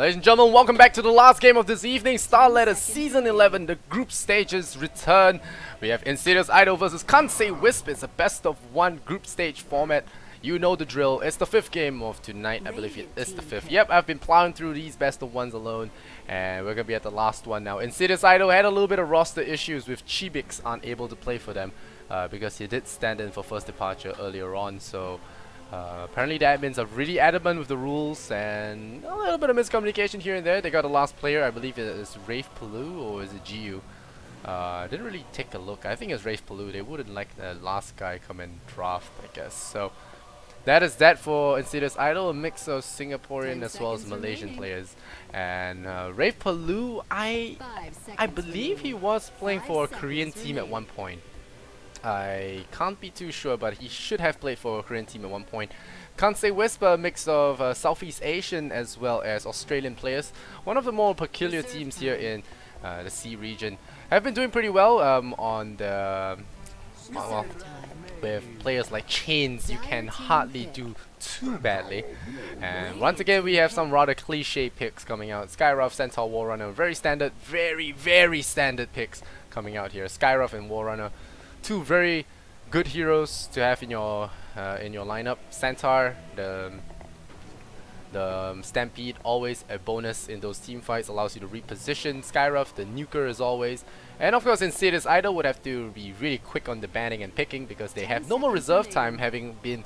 Ladies and gentlemen, welcome back to the last game of this evening. Starladder Season 11, the group stages return. We have Insidious Idol versus Kansei Wisp. It's a best of one group stage format. You know the drill. It's the fifth game of tonight. I believe it is the fifth. Yep, I've been plowing through these best of ones alone, and we're gonna be at the last one now. Insidious Idol had a little bit of roster issues with Chibix unable to play for them because he did stand in for first departure earlier on. So apparently the admins are really adamant with the rules, and a little bit of miscommunication here and there. They got the last player. I believe it is Wraith Palu or is it GU? I didn't really take a look. I think it's Wraith Palu. They wouldn't like the last guy come and draft, I guess. So that is that for Insidious Idol, a mix of Singaporean as well as Malaysian players. And Wraith Palu, I believe he was playing for a Korean team at one point. I can't be too sure, but he should have played for a Korean team at one point. Kansei Wisp, a mix of Southeast Asian as well as Australian players. One of the more peculiar teams here in the C region. Have been doing pretty well on the... well, with players like Chains, you can hardly do too badly. And once again, we have some rather cliche picks coming out. Skyruff, Centaur, Warrunner, very standard, very standard picks coming out here. Skyruff and Warrunner, two very good heroes to have in your lineup. Centaur, the Stampede, always a bonus in those team fights, allows you to reposition. Skyruff, the nuker as always. And of course, Insidious Idol would have to be really quick on the banning and picking because they have no more reserve time, having been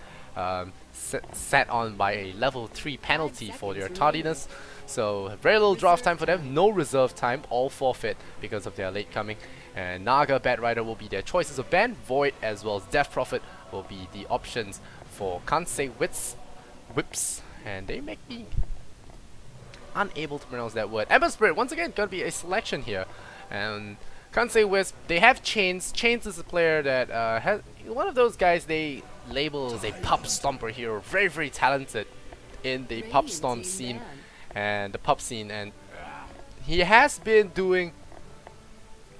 set on by a level 3 penalty for their tardiness. So very little draft time for them, no reserve time, all forfeit because of their late coming. And Naga, Bat Rider will be their choices of ban. Void as well as Death Prophet will be the options for Kansei Whips. And they make me unable to pronounce that word. Ember Spirit, once again, gonna be a selection here. And Kansei Wisp, they have Chains. Chains is a player that has one of those guys they label as a pub stomper hero. Very talented in the pub stomp scene and the pub scene. And he has been doing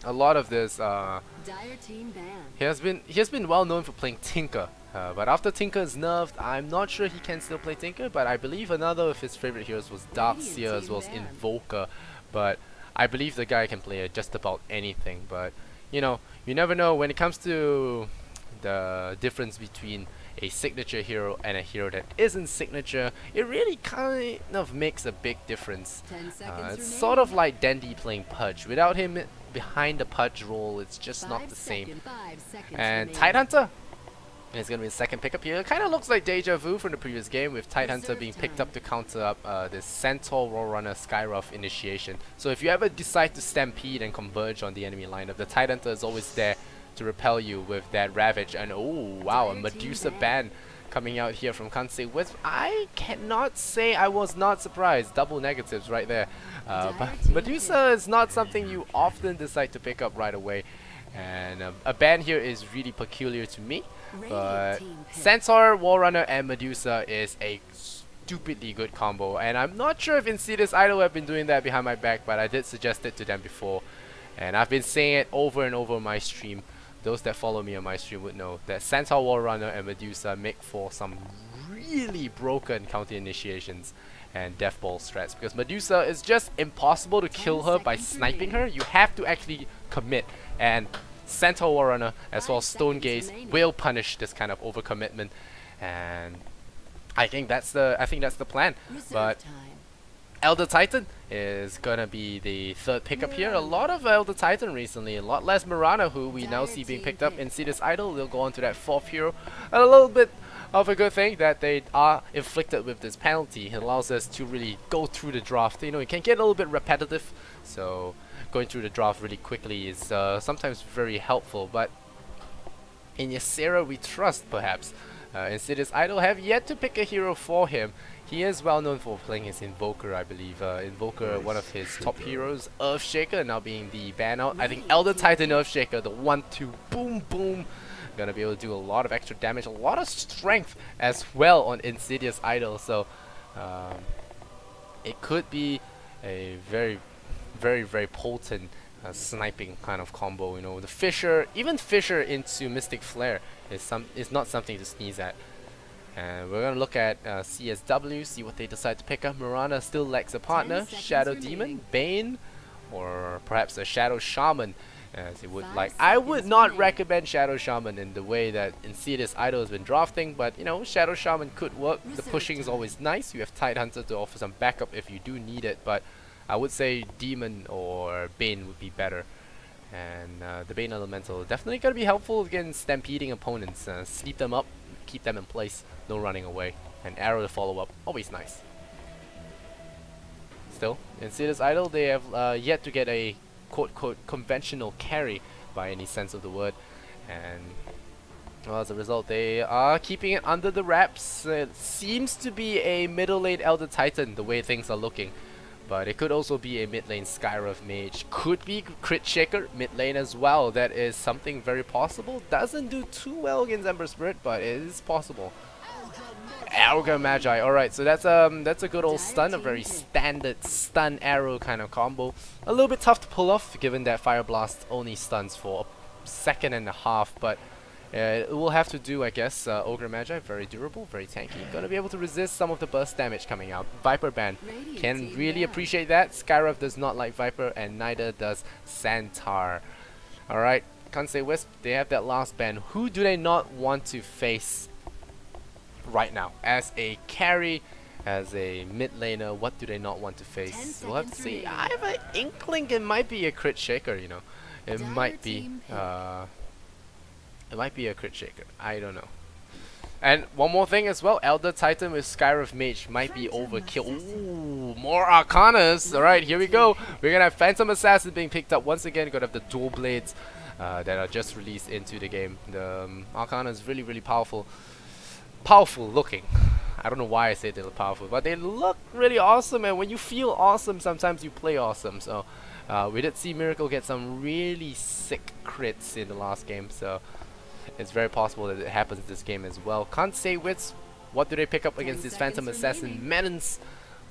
a lot of this. He has been well known for playing Tinker, but after Tinker is nerfed, I'm not sure he can still play Tinker. But I believe another of his favorite heroes was Darkseer as well as Invoker. But I believe the guy can play just about anything. But you know, you never know when it comes to the difference between a signature hero and a hero that isn't signature. It really kind of makes a big difference. It's sort of like Dandy playing Pudge. Without him behind the Pudge role, it's just not the same. And Tidehunter is going to be the second pickup here. It kind of looks like Deja Vu from the previous game, with Tidehunter being picked up to counter up this Centaur, Warrunner, Skyruff initiation. So if you ever decide to stampede and converge on the enemy lineup, the Tidehunter is always there to repel you with that Ravage. And oh wow, a Medusa ban coming out here from Kansei Wisp. I cannot say I was not surprised. Double negatives right there. But Medusa is not something you often decide to pick up right away. And a ban here is really peculiar to me. But Centaur, Warrunner and Medusa is a stupidly good combo. And I'm not sure if Insidious Idol have been doing that behind my back, but I did suggest it to them before. And I've been saying it over and over on my stream. Those that follow me on my stream would know that Centaur, Warrunner and Medusa make for some really broken counter initiations and death ball strats, because Medusa is just impossible to kill her by sniping her. You have to actually commit, and Centaur, Warrunner as well as Stone Gaze will punish this kind of overcommitment, and I think that's the plan. But Elder Titan is gonna be the third pickup here. A lot of Elder Titan recently, a lot less Mirana, who we now see being picked up. Insidious Idol, they'll go on to that fourth hero. A little bit of a good thing that they are inflicted with this penalty. It allows us to really go through the draft. You know, it can get a little bit repetitive, so going through the draft really quickly is sometimes very helpful. But in Ysera we trust, perhaps. Insidious Idol have yet to pick a hero for him. He is well known for playing his Invoker, I believe. Invoker, one of his top heroes. Earthshaker now being the ban out. I think Elder Titan Earthshaker, the 1-2 boom boom, gonna be able to do a lot of extra damage, a lot of strength as well on Insidious Idol. So it could be a very potent sniping kind of combo. You know, the Fissure, even Fissure into Mystic Flare is not something to sneeze at. And we're gonna look at CSW, see what they decide to pick up. Mirana still lacks a partner. Shadow Demon, Bane, or perhaps a Shadow Shaman, as it would like. I would not recommend Shadow Shaman in the way that Insidious Idol has been drafting, but you know, Shadow Shaman could work. The pushing is always nice. You have Tidehunter to offer some backup if you do need it, but I would say Demon or Bane would be better. And the Bane Elemental definitely gonna be helpful against stampeding opponents. Sleep them up, keep them in place, no running away, and arrow to follow up, always nice. Still, Insidious Idol, they have yet to get a quote-quote conventional carry by any sense of the word, and well, as a result they are keeping it under the wraps. It seems to be a middle lane Elder Titan the way things are looking, but it could also be a mid lane Skywrath Mage, could be Crit Shaker mid lane as well. That is something very possible. Doesn't do too well against Ember Spirit, but it is possible. Augur Magi. Alright, so that's a good old stun, a very standard stun arrow kind of combo. A little bit tough to pull off given that Fire Blast only stuns for a second and a half, but it will have to do, I guess. Augur Magi, very durable, very tanky. Gonna be able to resist some of the burst damage coming out. Viper Band, can really appreciate that. Skywrath does not like Viper, and neither does Santar. Alright, Kansei Wisp, they have that last band. Who do they not want to face right now? As a carry, as a mid laner, what do they not want to face? We'll have to see. I have an inkling it might be a Crit Shaker, you know. It might be a Crit Shaker. I don't know. And one more thing as well, Elder Titan with Skywrath Mage might be overkill. Ooh, more Arcanas. Alright, here we go. We're gonna have Phantom Assassin being picked up once again. Gonna have the dual blades that are just released into the game. The Arcana is really, really powerful. Powerful looking. I don't know why I say they look powerful, but they look really awesome, and when you feel awesome, sometimes you play awesome. So we did see Miracle get some really sick crits in the last game, so it's very possible that it happens this game as well. Can't say which. What do they pick up against this Phantom Assassin Menace?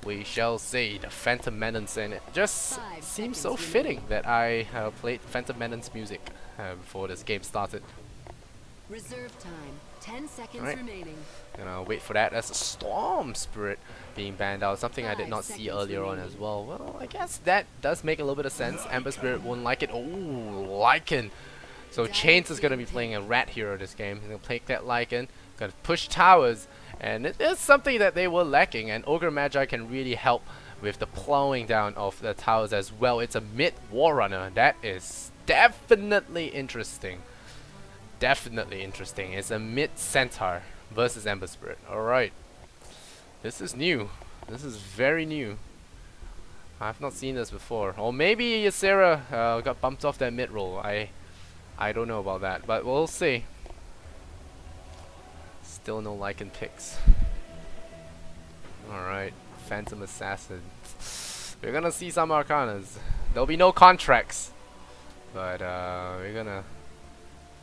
We shall see. The Phantom Menace, and it just seems so fitting that I played Phantom Menace music before this game started. Reserve time. 10 seconds remaining. Gonna wait for that. That's a Storm Spirit being banned out. Something I did not see earlier on as well. Well, I guess that does make a little bit of sense. Ember Spirit won't like it. Oh, Lycan. So Chains is gonna be playing a rat hero this game. He's gonna take that Lycan, gonna push towers, and it is something that they were lacking. And Augur Magi can really help with the plowing down of the towers as well. It's a mid War Runner. That is definitely interesting. Definitely interesting. It's a mid Centaur versus Ember Spirit. Alright. This is new. This is very new. I've not seen this before. Or maybe Ysera got bumped off that mid roll. I don't know about that, but we'll see. Still no Lycan picks. Alright. Phantom Assassin. We're gonna see some Arcanas. There'll be no contracts. But we're gonna...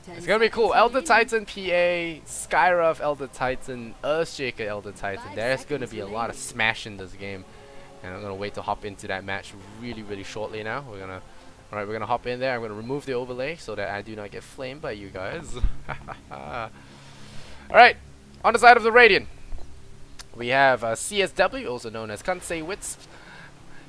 It's gonna be cool. Elder Titan PA, Skywrath Elder Titan, Earthshaker Elder Titan. There's gonna be a lot of smash in this game, and I'm gonna wait to hop into that match really shortly now. We're gonna hop in there. I'm gonna remove the overlay so that I do not get flamed by you guys. Alright, on the side of the Radiant, we have CSW, also known as Kansei Wisp.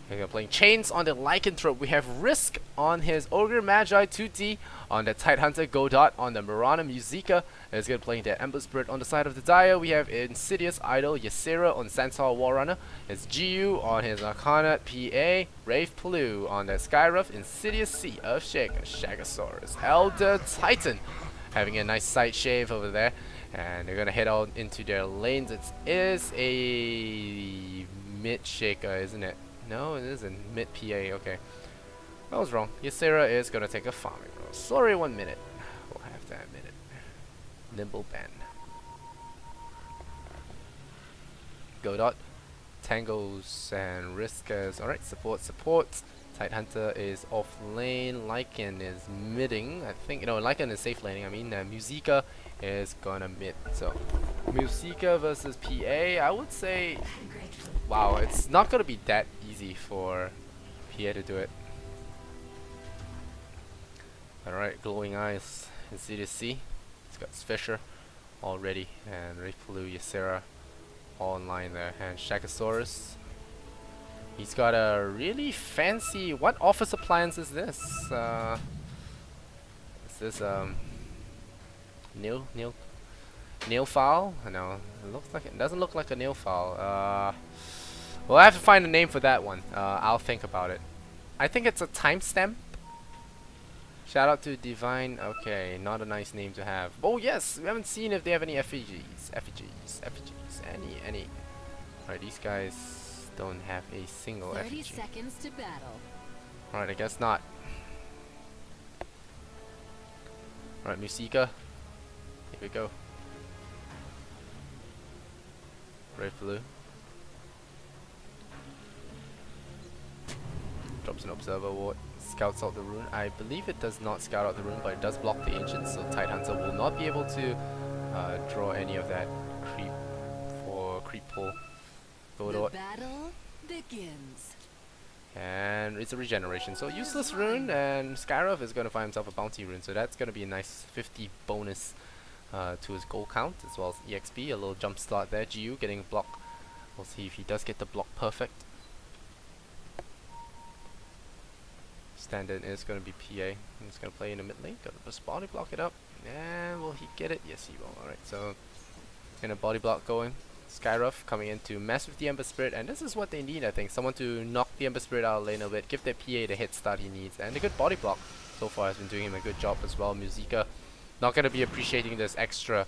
We're playing Chains on the Lycanthrope. We have Risk on his Augur Magi 2D, on the Tidehunter Godot, on the Mirana Musica. It's going to play the Ember Spirit on the side of the Dire. We have Insidious Idol, Ysera on Centaur Warrunner. It's GU on his Arcana PA, Wraith Palu on the Skywrath, Insidious C, Earthshaker, Shagasaurus, Elder Titan, having a nice side shave over there. And they're going to head out into their lanes. It is a mid shaker, isn't it? No, it isn't. Mid PA, okay. I was wrong. Ysera is gonna take a farming roll. Sorry, 1 minute. We'll have to admit it. Nimble Band. Godot, Tangos, and Riskas. Alright, support. Tidehunter is off lane. Lycan is midding. I think, you know, Lycan is safe laning. I mean, Musica is gonna mid. So, Musica versus PA, I would say, wow, it's not gonna be that easy for PA to do it. Alright, Glowing Eyes, Insidious C. It's got Fisher already, and Rayfulu, Ysera all in line there, and Shakosaurus. He's got a really fancy. What office appliance is this? Is this nail file? No, it looks like it doesn't look like a nail file. Well, I have to find a name for that one. I'll think about it. I think it's a timestamp. Shout out to Divine. Okay, not a nice name to have. Oh yes, we haven't seen if they have any effigies. Any. Alright, these guys don't have a single 30 effigy. seconds to battle. Alright, I guess not. Alright, Musica. Here we go. Rayfulu. Drops an observer ward. Scouts out the rune. I believe it does not scout out the rune, but it does block the ancients, so Tidehunter will not be able to draw any of that creep for creep pull. The battle begins. And it's a regeneration, so useless rune, and Skyruff is going to find himself a bounty rune, so that's going to be a nice 50 bonus to his gold count, as well as EXP, a little jump start there. GU getting a block. We'll see if he does get the block perfect. Stand-in is going to be PA. He's going to play in the mid lane. Got to just body block it up. And will he get it? Yes, he will. Alright, so going to body block going. Skyruff coming in to mess with the Ember Spirit, and this is what they need, I think. Someone to knock the Ember Spirit out of lane a bit, give their PA the hit start he needs, and a good body block so far has been doing him a good job as well. Musica not going to be appreciating this extra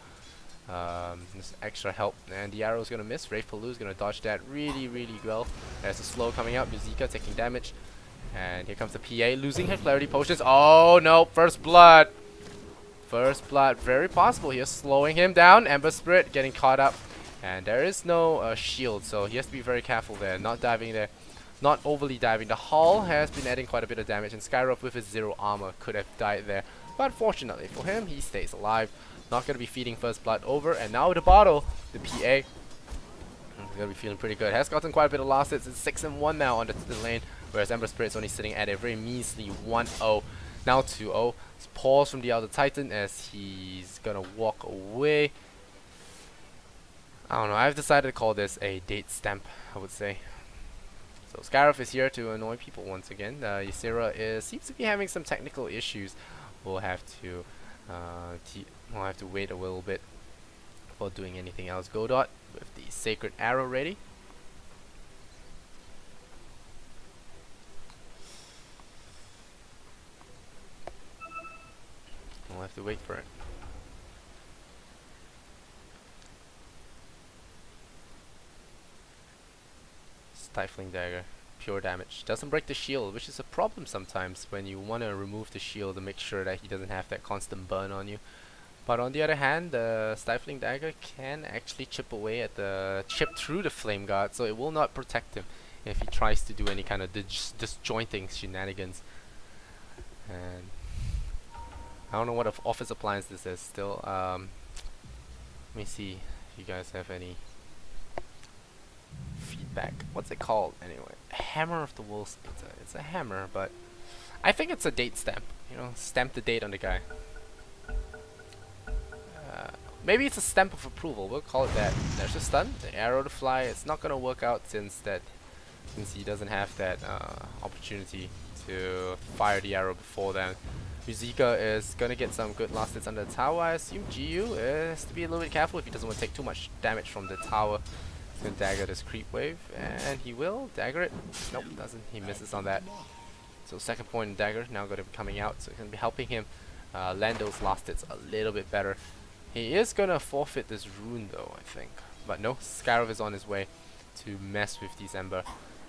help, and the arrow is going to miss. Rayfulu is going to dodge that really well. There's a slow coming out. Musica taking damage. And here comes the PA, losing her clarity potions. Oh no, first blood. First blood, very possible here, slowing him down. Ember Spirit getting caught up. And there is no shield, so he has to be very careful there, not diving there. Not overly diving. The hull has been adding quite a bit of damage, and Skyruff with his 0 armor could have died there. But fortunately for him, he stays alive. Not going to be feeding first blood over. And now the bottle, the PA. He's going to be feeling pretty good. Has gotten quite a bit of last hits. It's 6-1 now on the lane. Whereas Ember Spirit's only sitting at a very measly 1-0. Now 2-0. It's pause from the Elder Titan as he's gonna walk away. I don't know, I've decided to call this a date stamp, I would say. So Skyruff is here to annoy people once again. Ysera seems to be having some technical issues. We'll have to wait a little bit before doing anything else. Godot with the Sacred Arrow ready. We'll have to wait for it. Stifling Dagger, pure damage. Doesn't break the shield, which is a problem sometimes when you want to remove the shield to make sure that he doesn't have that constant burn on you. But on the other hand, the Stifling Dagger can actually chip through the Flame Guard, so it will not protect him if he tries to do any kind of disjointing shenanigans. And I don't know what office appliance this is still. Let me see if you guys have any feedback. What's it called anyway? Hammer of the Wool Splitter. It's a hammer, but I think it's a date stamp. You know, stamp the date on the guy. Maybe it's a stamp of approval. We'll call it that. There's a stun. The arrow to fly. It's not gonna work out since he doesn't have that opportunity to fire the arrow before then. Musica is gonna get some good last hits under the tower. I assume GU has to be a little bit careful if he doesn't want to take too much damage from the tower. He's gonna dagger this creep wave, and he will dagger it. Nope, doesn't. He misses on that. So second point in dagger now gonna be coming out, so it's gonna be helping him land those last hits a little bit better. He is gonna forfeit this rune though, I think. But no, Skyruff is on his way to mess with these Ember,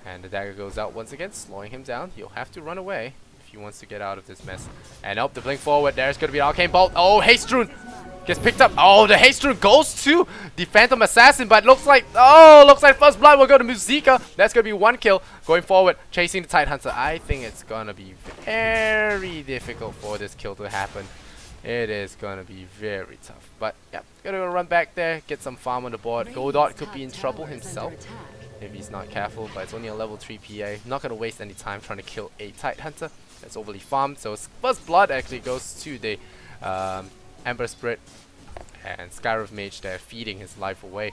and the dagger goes out once again, slowing him down. He'll have to run away if he wants to get out of this mess. And up the blink forward, there's gonna be an arcane bolt. Oh, haste rune gets picked up. Oh, the haste rune goes to the Phantom Assassin, but looks like first blood will go to Musica. That's gonna be one kill going forward, chasing the Tidehunter. I think it's gonna be very difficult for this kill to happen. It is gonna be very tough. But yeah, gonna run back there, get some farm on the board. Godot could be in trouble himself if he's not careful, but it's only a level 3 PA. Not gonna waste any time trying to kill a Tidehunter that's overly farmed. So first blood actually goes to the Ember Spirit, and Skyriff Mage there feeding his life away.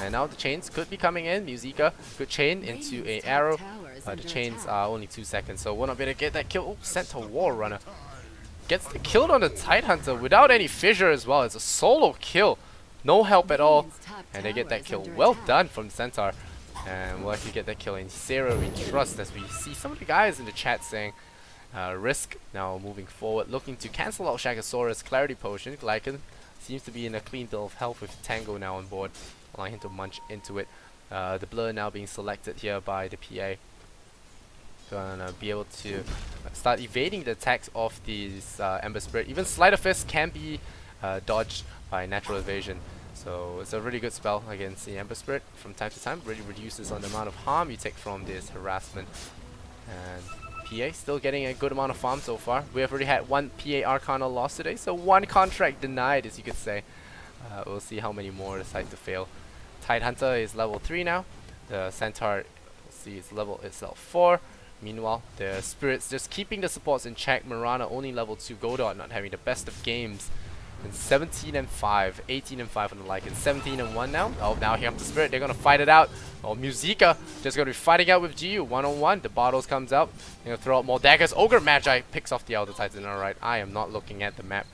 And now the chains could be coming in. Musica could chain into a arrow. The chains are only 2 seconds, so we're not going to get that kill. Oh, Centaur War Runner gets the kill on the Tidehunter without any fissure as well. It's a solo kill. No help at all. And they get that kill. Well done from Centaur. And we'll actually get that kill in Sarah we trust, as we see some of the guys in the chat saying Risk now moving forward, looking to cancel out Shagasaurus, Clarity Potion. Glycan seems to be in a clean bill of health with Tango now on board, allowing him to munch into it. The Blur now being selected here by the PA. Gonna be able to start evading the attacks of these Ember Spirit. Even Sleight of Fist can be dodged by natural evasion. So it's a really good spell against the Ember Spirit from time to time. Really reduces on the amount of harm you take from this harassment. And PA still getting a good amount of farm so far. We have already had 1 PA Arcana loss today, so 1 contract denied, as you could say. We'll see how many more decide to fail. Tidehunter is level 3 now. The Centaur, we'll see, its level itself 4. Meanwhile, the Spirits just keeping the supports in check. Mirana only level 2. Godot not having the best of games. And 17 and 5, 18 and 5 on the like, and 17 and 1 now. Oh, now here comes the Spirit. They're gonna fight it out. Oh, Musica just gonna be fighting out with GU 1-on-1. The bottles comes out. They're gonna throw out more daggers. Ogre Magi picks off the Elder Titan. Alright, I am not looking at the map.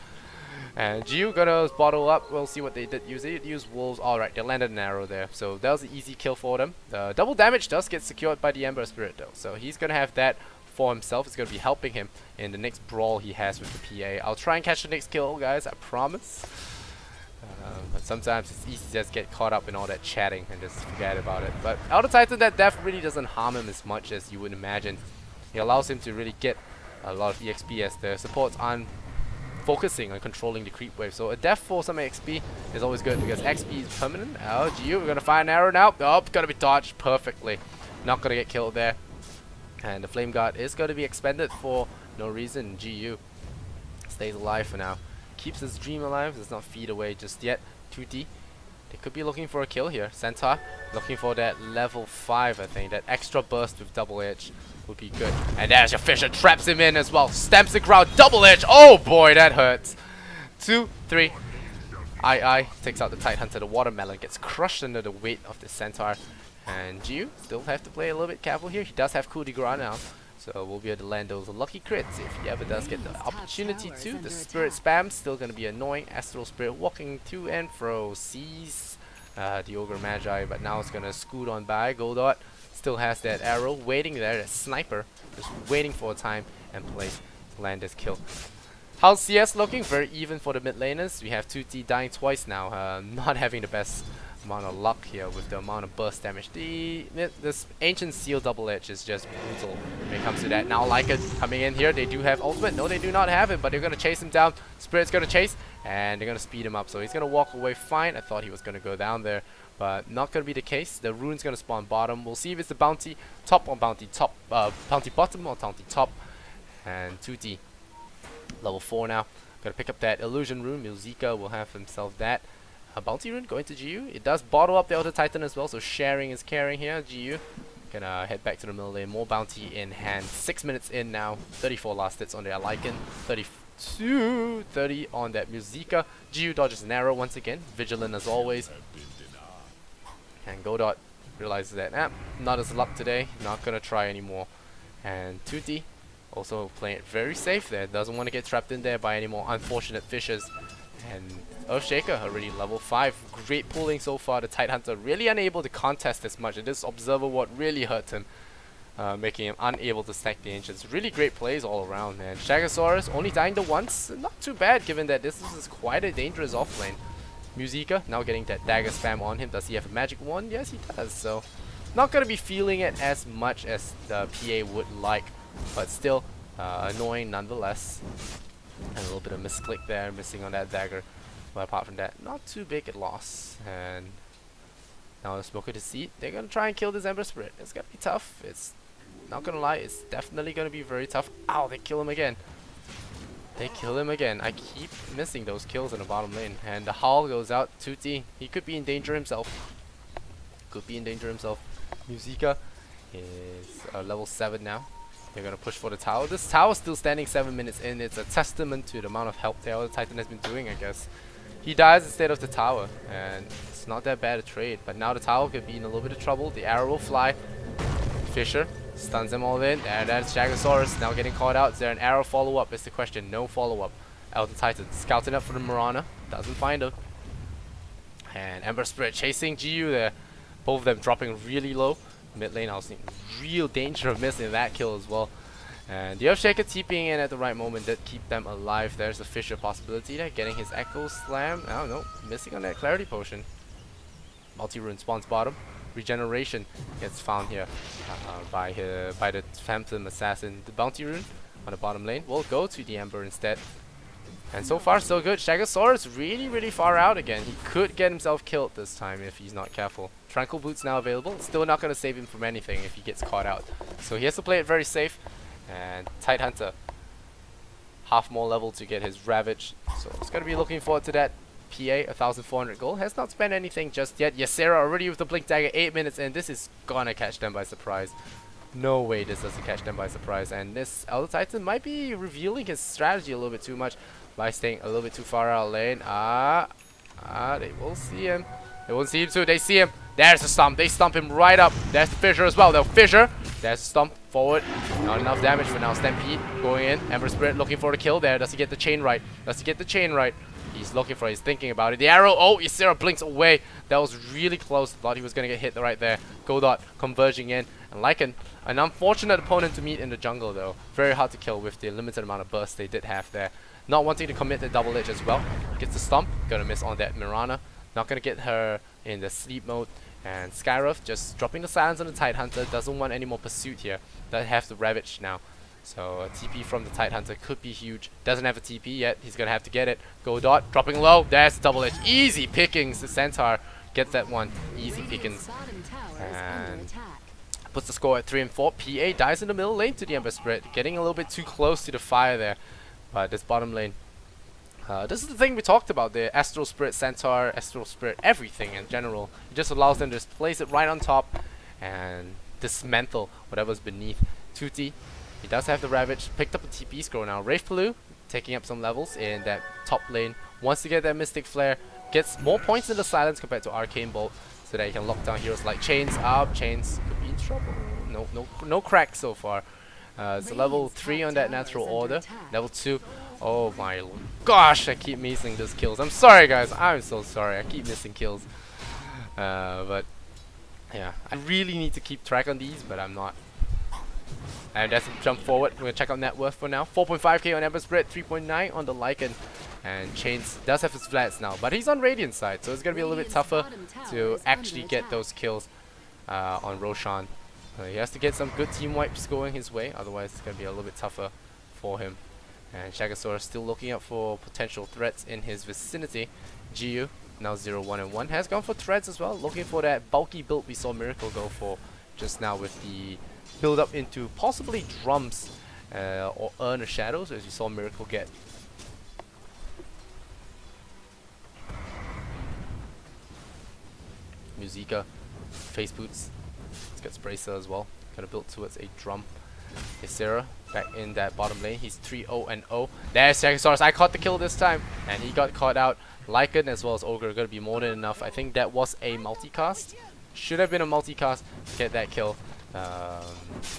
And GU gonna bottle up. We'll see what they did use. They did use Wolves. Alright, they landed an arrow there. So that was an easy kill for them. The double damage does get secured by the Ember Spirit though. So he's gonna have that for himself. It's going to be helping him in the next brawl he has with the PA. I'll try and catch the next kill, guys, I promise. But sometimes it's easy to just get caught up in all that chatting and just forget about it. But Elder Titan, that death really doesn't harm him as much as you would imagine. It allows him to really get a lot of EXP as the supports aren't focusing on controlling the creep wave. So a death for some XP is always good because XP is permanent. Oh, GU, we're going to fire an arrow now. Oh, going to be dodged perfectly. Not going to get killed there. And the Flame Guard is going to be expended for no reason. GU stays alive for now. Keeps his dream alive. Does not feed away just yet. 2D. They could be looking for a kill here. Centaur looking for that level 5, I think. That extra burst with double edge would be good. And there's your Fisher. Traps him in as well. Stamps the ground. Double edge. Oh boy, that hurts. 2, 3. I takes out the Tidehunter. The Watermelon gets crushed under the weight of the Centaur. And GU still have to play a little bit careful here. He does have coup de grace now, so we'll be able to land those lucky crits if he ever does get the opportunity to. The Spirit spam still going to be annoying. Astral Spirit walking to and fro, sees the Ogre Magi, but now it's going to scoot on by. Goldot still has that arrow waiting there, that sniper, just waiting for a time and place to land this kill. How's CS looking? Very even for the mid laners. We have 2T dying twice now, not having the best amount of luck here with the amount of burst damage. This Ancient Seal double edge is just brutal when it comes to that. Now Lycan coming in here. They do have ultimate. No, they do not have it, but they're going to chase him down. Spirit's going to chase, and they're going to speed him up. So he's going to walk away fine. I thought he was going to go down there, but not going to be the case. The rune's going to spawn bottom. We'll see if it's the bounty top or bounty top, bounty bottom or bounty top. And 2D level 4 now. Going to pick up that illusion rune. Musica will have himself that. A bounty rune going to GU. It does bottle up the Elder Titan as well, so sharing is caring here. GU gonna head back to the middle lane. More bounty in hand. 6 minutes in now. 34 last hits on their Lycan. 32, 30 on that Musica. GU dodges an arrow once again. Vigilant as always. And Godot realizes that, not as luck today. Not gonna try anymore. And 2D also playing it very safe there. Doesn't want to get trapped in there by any more unfortunate fishes. And Earthshaker already level 5. Great pulling so far. The Tidehunter really unable to contest as much. And this Observer Ward really hurt him, making him unable to stack the Ancients. Really great plays all around, man. Shagasaurus only dying the once. Not too bad given that this is quite a dangerous offlane. Musica now getting that dagger spam on him. Does he have a magic wand? Yes, he does. So not going to be feeling it as much as the PA would like. But still annoying nonetheless. And a little bit of misclick there, missing on that dagger. But apart from that, not too big a loss. And now the Smoker Deceit, they're going to try and kill this Ember Spirit. It's going to be tough. It's not going to lie, it's definitely going to be very tough. Ow, they kill him again. They kill him again. I keep missing those kills in the bottom lane. And the Howl goes out. 2T, he could be in danger himself. Could be in danger himself. Musica is level 7 now. They're gonna push for the tower. This tower still standing 7 minutes in. It's a testament to the amount of help the Elder Titan has been doing, I guess. He dies instead of the tower, and it's not that bad a trade. But now the tower could be in a little bit of trouble. The arrow will fly. Fisher stuns them all in, and that's Jagosaurus now getting caught out. Is there an arrow follow-up? Is the question. No follow-up. Elder Titan scouting up for the Mirana. Doesn't find her. And Ember Spirit chasing GU there. Both of them dropping really low. Mid lane, I was in real danger of missing that kill as well. And the Earthshaker TPing in at the right moment did keep them alive. There's a Fisher possibility there, getting his Echo Slam. I don't know, missing on that Clarity Potion. Multi-Rune spawns bottom. Regeneration gets found here by the Phantom Assassin. The Bounty Rune on the bottom lane will go to the Ember instead. And so far so good. Jagosaurus really far out again. He could get himself killed this time if he's not careful. Tranquil Boots now available. Still not going to save him from anything if he gets caught out. So he has to play it very safe. And Tidehunter, half more level to get his Ravage. So he's going to be looking forward to that. PA, 1,400 gold. Has not spent anything just yet. Ysera already with the Blink Dagger, 8 minutes in. This is going to catch them by surprise. No way this doesn't catch them by surprise. And this Elder Titan might be revealing his strategy a little bit too much by staying a little bit too far out of lane. They will see him. They won't see him too. They see him. There's the stomp. They stomp him right up. There's the Fisher as well. They'll Fisher. There's the stomp forward. Not enough damage for now. Stampede going in. Ember Spirit looking for the kill there. Does he get the chain right? Does he get the chain right? He's looking for it. He's thinking about it. The arrow. Oh, Ysera blinks away. That was really close. Thought he was going to get hit right there. Godot converging in. And Lycan, an unfortunate opponent to meet in the jungle though. Very hard to kill with the limited amount of burst they did have there. Not wanting to commit the double edge as well. Gets the stomp. Gonna miss on that Mirana. Not gonna get her in the sleep mode. And Skyruff just dropping the silence on the Tidehunter. Doesn't want any more pursuit here. They have the Ravage now. So a TP from the Tidehunter could be huge. Doesn't have a TP yet. He's gonna have to get it. Godot dropping low. There's the double edge. Easy pickings. The Centaur gets that one. Easy pickings. And puts the score at 3 and 4. PA dies in the middle lane to the Ember Spirit. Getting a little bit too close to the fire there. But this bottom lane. This is the thing we talked about. The Astral Spirit, Centaur, Astral Spirit, everything in general. It just allows them to just place it right on top and dismantle whatever's beneath. Tuti, he does have the Ravage. Picked up a TP scroll now. Wraith Palu taking up some levels in that top lane. Wants to get that Mystic Flare. Gets more points in the silence compared to Arcane Bolt. So that he can lock down heroes like Chains. Chains could be in trouble. No crack so far. It's a level 3 on that Natural Order. Level 2. Oh my gosh, I keep missing those kills. I'm sorry guys, I'm so sorry. I keep missing kills. But yeah, I really need to keep track on these, but I'm not. And that's a jump forward. We're gonna check out net worth for now. 4.5k on Ember Spirit, 3.9 on the Lycan. And Chains does have his flats now, but he's on Radiant side, so it's gonna be a little bit tougher to actually get those kills on Roshan. He has to get some good team wipes going his way, otherwise it's gonna be a little bit tougher for him. And Jagosaurus still looking out for potential threats in his vicinity. GU now 0-1-1 has gone for threads as well, looking for that bulky build we saw Miracle go for just now with the build up into possibly drums or Urn of Shadows, as you saw Miracle get. Musica, face boots. Let's get Spracer as well. Gonna build towards a drum. Ysera back in that bottom lane. He's 3-0-0. There's Jagosaurus. I caught the kill this time, and he got caught out. Lycan as well as Ogre gonna be more than enough. I think that was a multicast. Should have been a multicast to get that kill. But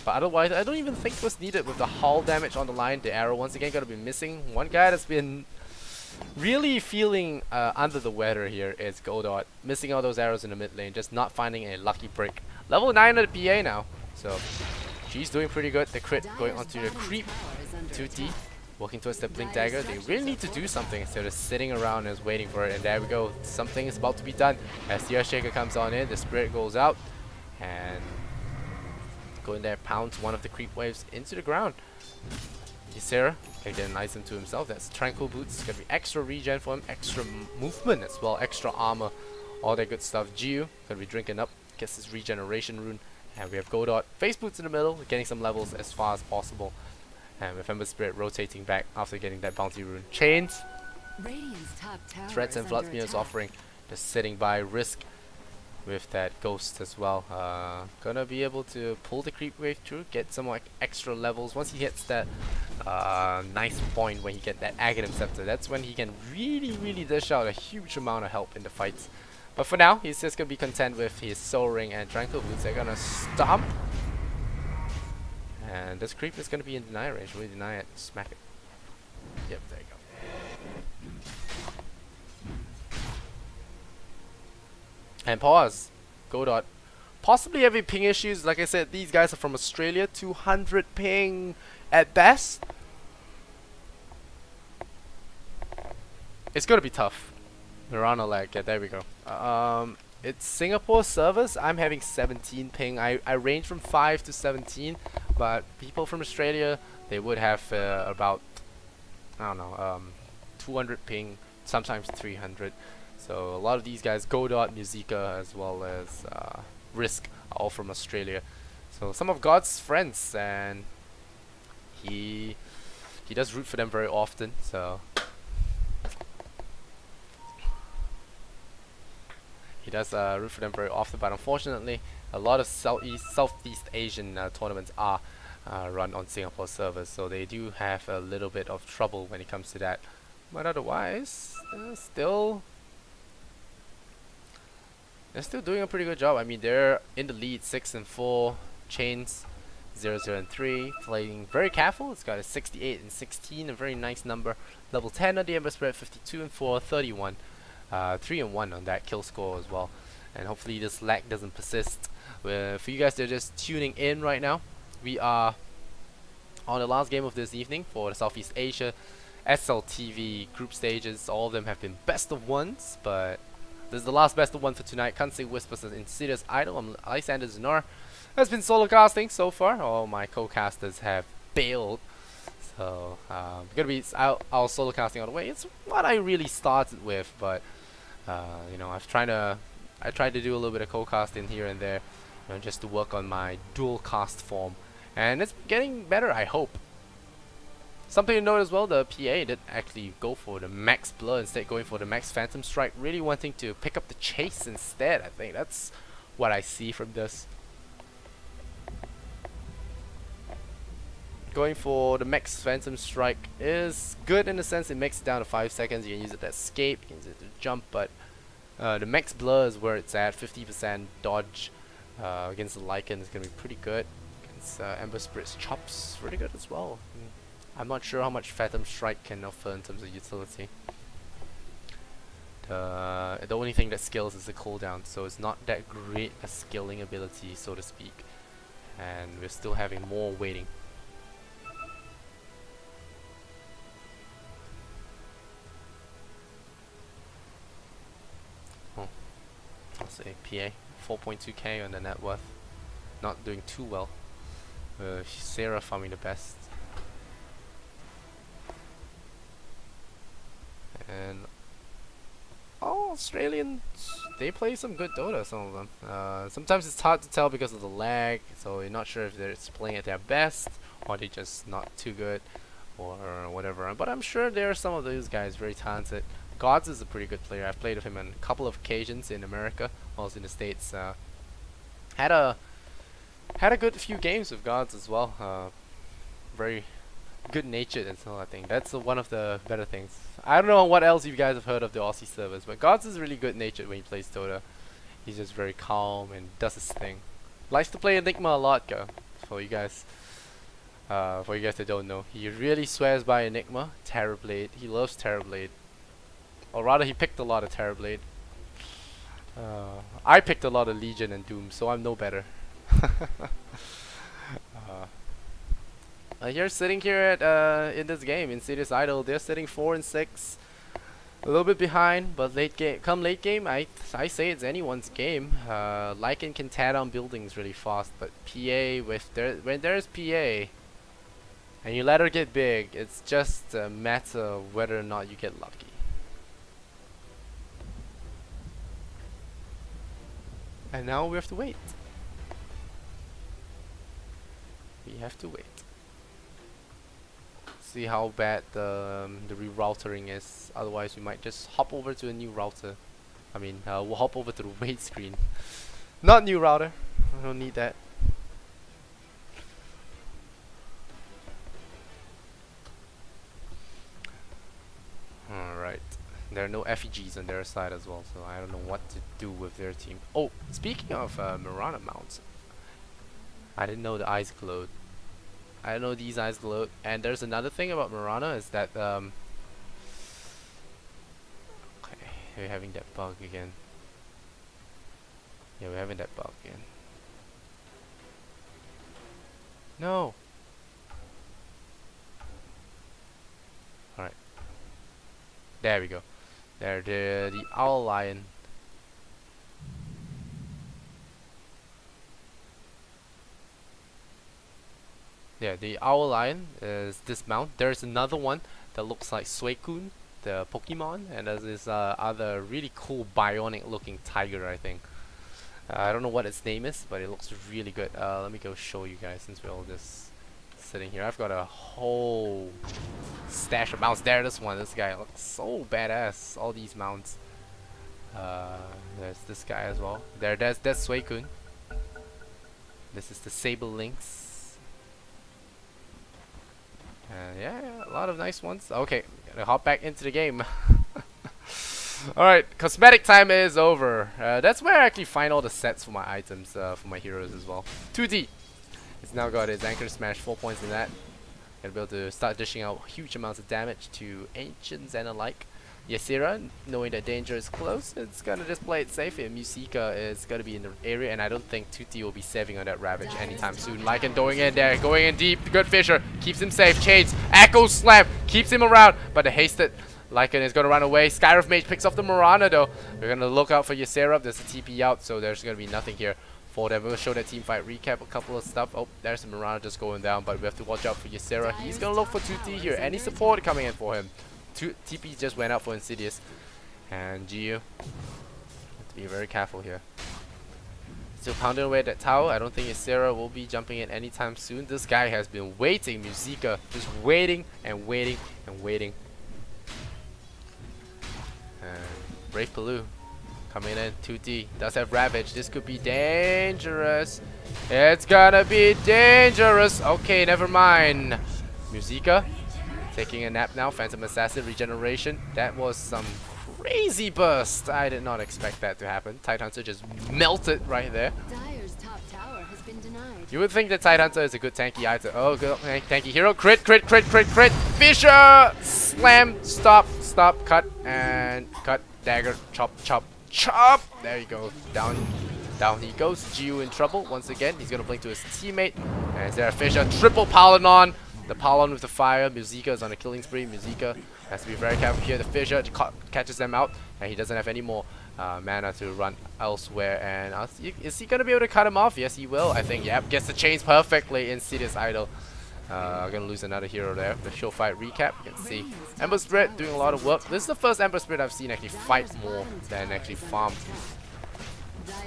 otherwise, I don't even think it was needed with the hull damage on the line. The arrow once again gonna be missing. One guy that's been really feeling under the weather here is Godot. Missing all those arrows in the mid lane, just not finding a lucky break. Level 9 of the PA now, so she's doing pretty good. The crit going onto the creep. 2T working towards the Blink Dagger. They really need to do something instead of sitting around and waiting for it. And there we go. Something is about to be done. As the Earthshaker comes on in, the Spirit goes out. And go in there, pounds one of the creep waves into the ground. Ysera again nice him to himself. That's Tranquil Boots. Gonna be extra regen for him, extra movement as well, extra armor, all that good stuff. Gio gonna be drinking up, gets his regeneration rune. And we have Godot, face boots in the middle, getting some levels as far as possible. And with Ember Spirit rotating back after getting that bounty rune. Chains, threats and Flood Spears offering, just sitting by, risk with that ghost as well. Gonna be able to pull the creep wave through, get some like extra levels. Once he hits that nice point when he get that Aghanim Scepter, that's when he can really dish out a huge amount of help in the fights. But for now, he's just gonna be content with his Soul Ring and Tranquil Boots. They're gonna stomp, and this creep is gonna be in deny range. Will he deny it? Smack it. Yep, there you go. And pause. Godot. Possibly having ping issues. Like I said, these guys are from Australia. 200 ping at best. It's gonna be tough. Mirana lag. Yeah, there we go. It's Singapore servers. I'm having 17 ping. I range from 5 to 17, but people from Australia, they would have about, I don't know, 200 ping, sometimes 300. So a lot of these guys, Godot, Musica, as well as Risk, are all from Australia. So some of God's friends, and he does root for them very often. So he does root for them very often. But unfortunately, a lot of Southeast Asian tournaments are run on Singapore servers, so they do have a little bit of trouble when it comes to that. But otherwise, they're still doing a pretty good job. I mean, they're in the lead, 6 and 4. Chains 0, 0 and 3. Playing very careful. It's got a 68 and 16, a very nice number. Level 10 on the Ember Spread, 52 and 4, 31. 3 and 1 on that kill score as well. And hopefully this lag doesn't persist. For you guys that are just tuning in right now, we are on the last game of this evening for the Southeast Asia SLTV group stages. All of them have been best of ones, but this is the last best of one for tonight. Can't Whispers and insidiousidol. I'm Lysander Zanar. Has been solo casting so far. All my co-casters have bailed, so gonna be I'll solo casting all the way. It's what I really started with, but you know, I tried to do a little bit of co-casting here and there, you know, just to work on my dual cast form, and it's getting better, I hope. Something to note as well, the PA did actually go for the max blur instead going for the max phantom strike, really wanting to pick up the chase instead. I think that's what I see from this. Going for the max phantom strike is good in the sense it makes it down to 5 seconds. You can use it to escape, you can use it to jump, but the max blur is where it's at. 50% dodge against the Lycan is going to be pretty good. Against Ember Spirit's chops, really good as well. I'm not sure how much Phantom Strike can offer in terms of utility. The only thing that skills is the cooldown, so it's not that great a skilling ability, so to speak. And we're still having more waiting. Oh, I'll say PA, 4.2k on the net worth. Not doing too well. Sarah farming the best. And all Australians, they play some good Dota, some of them. Sometimes it's hard to tell because of the lag, so you're not sure if they're playing at their best or they're just not too good or whatever. But I'm sure there are some of those guys very talented. Gods is a pretty good player. I've played with him on a couple of occasions in America, also in the States. Had a good few games with Gods as well. Very good natured, and so I think that's one of the better things. I don't know what else you guys have heard of the Aussie servers, but Gods is really good natured when he plays Dota. He's just very calm and does his thing. Likes to play Enigma a lot, for you guys that don't know. He really swears by Enigma, Terrorblade. He loves Terrorblade, or rather he picked a lot of Terrorblade. I picked a lot of Legion and Doom, so I'm no better. You're sitting here at in this game, insidiousidol. They're sitting 4 and 6, a little bit behind, but come late game, I say it's anyone's game. Lycan can tear down buildings really fast, but PA when there's PA, and you let her get big, it's just a matter of whether or not you get lucky. And now we have to wait. We have to wait. See how bad the reroutering is. Otherwise we might just hop over to a new router. I mean, we'll hop over to the wait screen. Not new router. I don't need that. Alright. There are no effigies on their side as well, so I don't know what to do with their team. Oh, speaking of Mirana mounts, I didn't know the eyes glowed. I didn't know these eyes glowed. And there's another thing about Mirana is that okay, we're having that bug again. Yeah, we're having that bug again. No. Alright. There we go. There, the owl lion. Yeah, the owl lion is this mount. There's another one that looks like Suicune, the Pokemon, and there's this other really cool bionic looking tiger, I think. I don't know what its name is, but it looks really good. Let me go show you guys since we're all just sitting here. I've got a whole stash of mounts. There, this guy looks so badass. All these mounts. There's this guy as well. That's Suicune. This is the Saber Lynx. Yeah, a lot of nice ones. Okay, gonna hop back into the game. Alright, cosmetic time is over. That's where I actually find all the sets for my items, for my heroes as well. 2D. It's now got his Anchor Smash, 4 points in that. Gonna be able to start dishing out huge amounts of damage to ancients and alike. Ysera, knowing that danger is close, it's gonna just play it safe. And Musica is gonna be in the area, and I don't think 2D will be saving on that Ravage anytime soon. Lycan going in there, going in deep. Good Fisher keeps him safe. Chains, Echo Slam keeps him around, but the hasted Lycan is gonna run away. Skyref Mage picks off the Mirana though. We're gonna look out for Ysera. There's a TP out, so there's gonna be nothing here for them. We'll show that team fight recap, a couple of stuff. Oh, there's the Mirana just going down, but we have to watch out for Ysera. He's gonna look for 2D here. Any support coming in for him? TP just went out for Insidious. And GU, have to be very careful here. Still pounding away at that tower. I don't think Ysera will be jumping in anytime soon. This guy has been waiting, Musica. Just waiting and waiting and waiting. And Brave Paloo coming in, 2D. Does have Ravage. This could be dangerous. It's gonna be dangerous. Okay, never mind. Musica taking a nap now. Phantom Assassin regeneration. That was some crazy burst. I did not expect that to happen. Tidehunter just melted right there. Dire's top tower has been denied. You would think that Tidehunter is a good tanky item. Oh, good tanky hero. Crit, crit, crit, crit, crit. Fisher! Slam! Stop, stop, cut, and cut. Dagger, chop, chop, chop! There you go. Down he goes. GU in trouble once again. He's gonna blink to his teammate. And is there a Fisher? Triple Paladon. The Paladon with the fire. Musica is on a killing spree. Musica has to be very careful here. The Fisher catches them out, and he doesn't have any more mana to run elsewhere. And is he gonna be able to cut him off? Yes, he will. I think. Yep, gets the chains perfectly. Insidious Idol. Gonna lose another hero there. The show fight recap. You can see Ember Spirit doing a lot of work. This is the first Ember Spirit I've seen actually fight more than actually farm.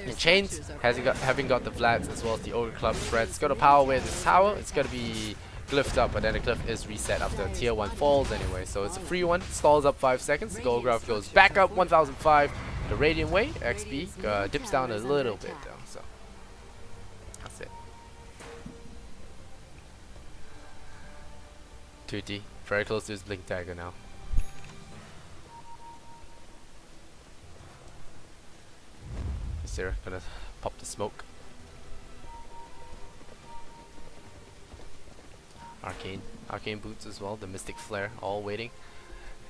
And Chains having got the Vlads as well as the Ogre Club threads. It's gonna power away this tower. It's gonna be glyphed up, but then the glyph is reset after tier 1 falls anyway, so it's a free one. Stalls up 5 seconds. The gold graph goes back up 1005. The Radiant Way XP dips down a little bit though, so that's it. 2D very close to his Blink Dagger now. Ysera gonna pop the smoke. Arcane boots as well, the Mystic Flare, all waiting.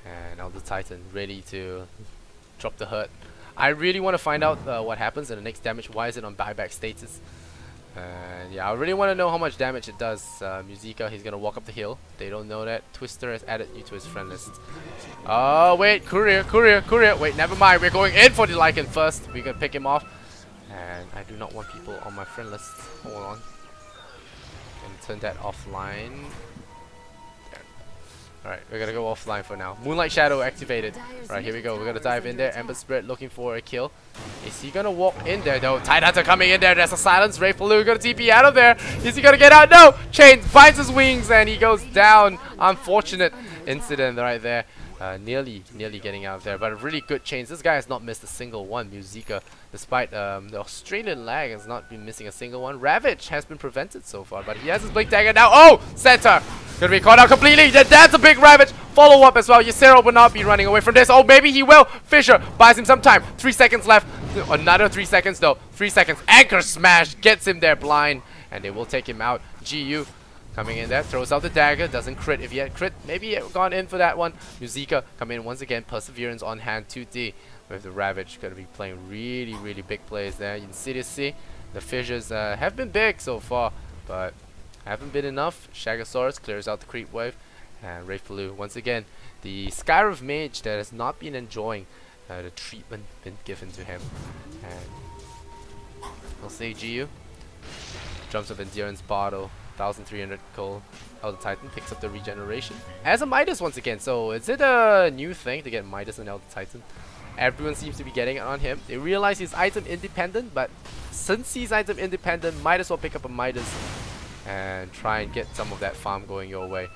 And now the Titan ready to drop the hurt. I really want to find out what happens in the next damage. Why is it on buyback status? And yeah, I really want to know how much damage it does. Musica, he's gonna walk up the hill. They don't know that. Twister has added you to his friend list. Oh wait, Courier. Wait, never mind. We're going in for the Lycan first. We can pick him off. And I do not want people on my friend list. Hold on. And turn that offline. Alright, we're gonna go offline for now. Moonlight Shadow activated. Alright, here we go. We're gonna dive in there. Ember Spirit looking for a kill. Is he gonna walk in there though? Tidehunter coming in there. There's a silence. Brave Paloo gonna TP out of there. Is he gonna get out? No! Chains binds his wings and he goes down. Unfortunate incident right there. nearly getting out of there, but a really good change. This guy has not missed a single one. Musica, despite the Australian lag, has not been missing a single one. Ravage has been prevented so far, but he has his Blink Dagger now. Oh, center gonna be caught out completely. That's a big Ravage. Follow up as well. Ysera will not be running away from this. Oh, maybe he will. Fisher buys him some time. 3 seconds left. Another 3 seconds though. 3 seconds. Anchor smash gets him there blind, and they will take him out. GU coming in there, throws out the dagger, doesn't crit. If he had crit, maybe he had gone in for that one. Musica coming in once again, Perseverance on hand, 2D with the Ravage. Gonna be playing really big plays there. Insidiously, the fissures have been big so far, but haven't been enough. Shagasaurus clears out the creep wave, and Wraithfaloo once again, the Skyriff mage that has not been enjoying the treatment been given to him. And we'll see. GU Drums of Endurance bottle, 1300 gold. Elder Titan picks up the regeneration as a Midas once again. So is it a new thing to get Midas and Elder Titan? Everyone seems to be getting it on him. They realize he's item independent, but since he's item independent, might as well pick up a Midas and try and get some of that farm going your way.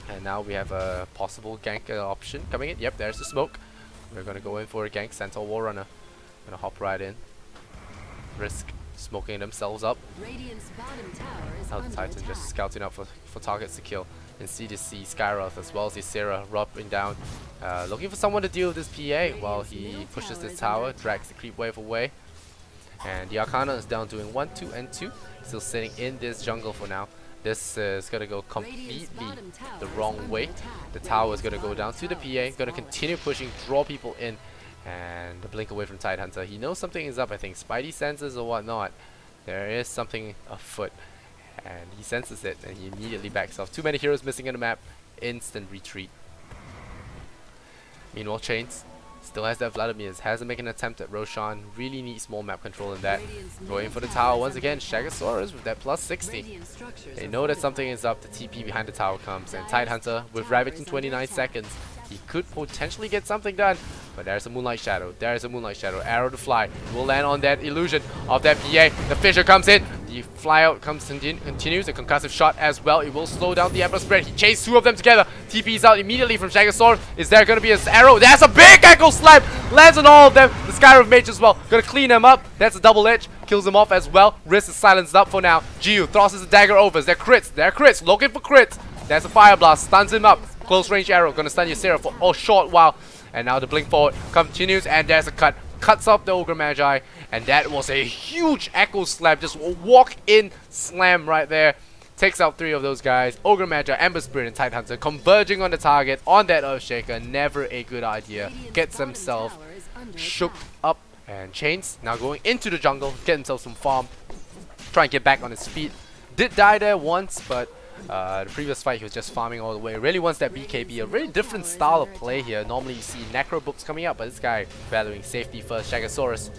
And now we have a possible gank option coming in. Yep, there's the smoke. We're gonna go in for a gank. Centaur Warrunner gonna hop right in. Risk smoking themselves up. Elder Titan just scouting out for targets to kill. Insidiously, Skyroth as well as Ysera rubbing down, looking for someone to deal with this PA while he pushes this tower, drags the creep wave away. And the Arcana is down doing 1, 2, and 2. Still sitting in this jungle for now. This is gonna go completely the wrong way. The tower is gonna go down to the PA, gonna continue pushing, draw people in, and the blink away from Tidehunter. He knows something is up, I think. Spidey senses or whatnot. There is something afoot, and he senses it, and he immediately backs off. Too many heroes missing in the map. Instant retreat. Meanwhile, Chains still has that Vladimir's. Hasn't made an attempt at Roshan. Really needs more map control in that. Going for the tower once again. Shagasaurus with that plus 60. They know that something is up. The TP behind the tower comes, and Tidehunter with Ravage in 29 seconds. He could potentially get something done, but there's a Moonlight Shadow. There's a Moonlight Shadow. Arrow to fly. Will land on that illusion of that PA. The Fissure comes in. The fly out continues. A concussive shot as well. It will slow down the Emperor spread. He chased two of them together. TP's out immediately from Shagasaurus. Is there going to be an arrow? That's a big Echo Slam. Lands on all of them. The Skyriff Mage as well. Gonna clean him up. That's a double edge. Kills him off as well. Wrist is silenced up for now. Gio tosses the dagger over. They're crits. They're crits. Looking for crits. That's a Fire Blast. Stuns him up. Close range arrow. Gonna stun Ysera for a short while. And now the blink forward continues. And there's a cut. Cuts off the Ogre Magi. And that was a huge Echo Slam. Just a walk-in slam right there. Takes out 3 of those guys. Ogre Magi, Ember Spirit, and Tidehunter converging on the target on that Earthshaker. Never a good idea. Gets himself shook up. And Chains now going into the jungle. Get himself some farm. Try and get back on his feet. Did die there once, but the previous fight he was just farming all the way. Really wants that BKB. A really different style of play here. Normally you see Necro books coming out, but this guy valuing safety first. Shagasaurus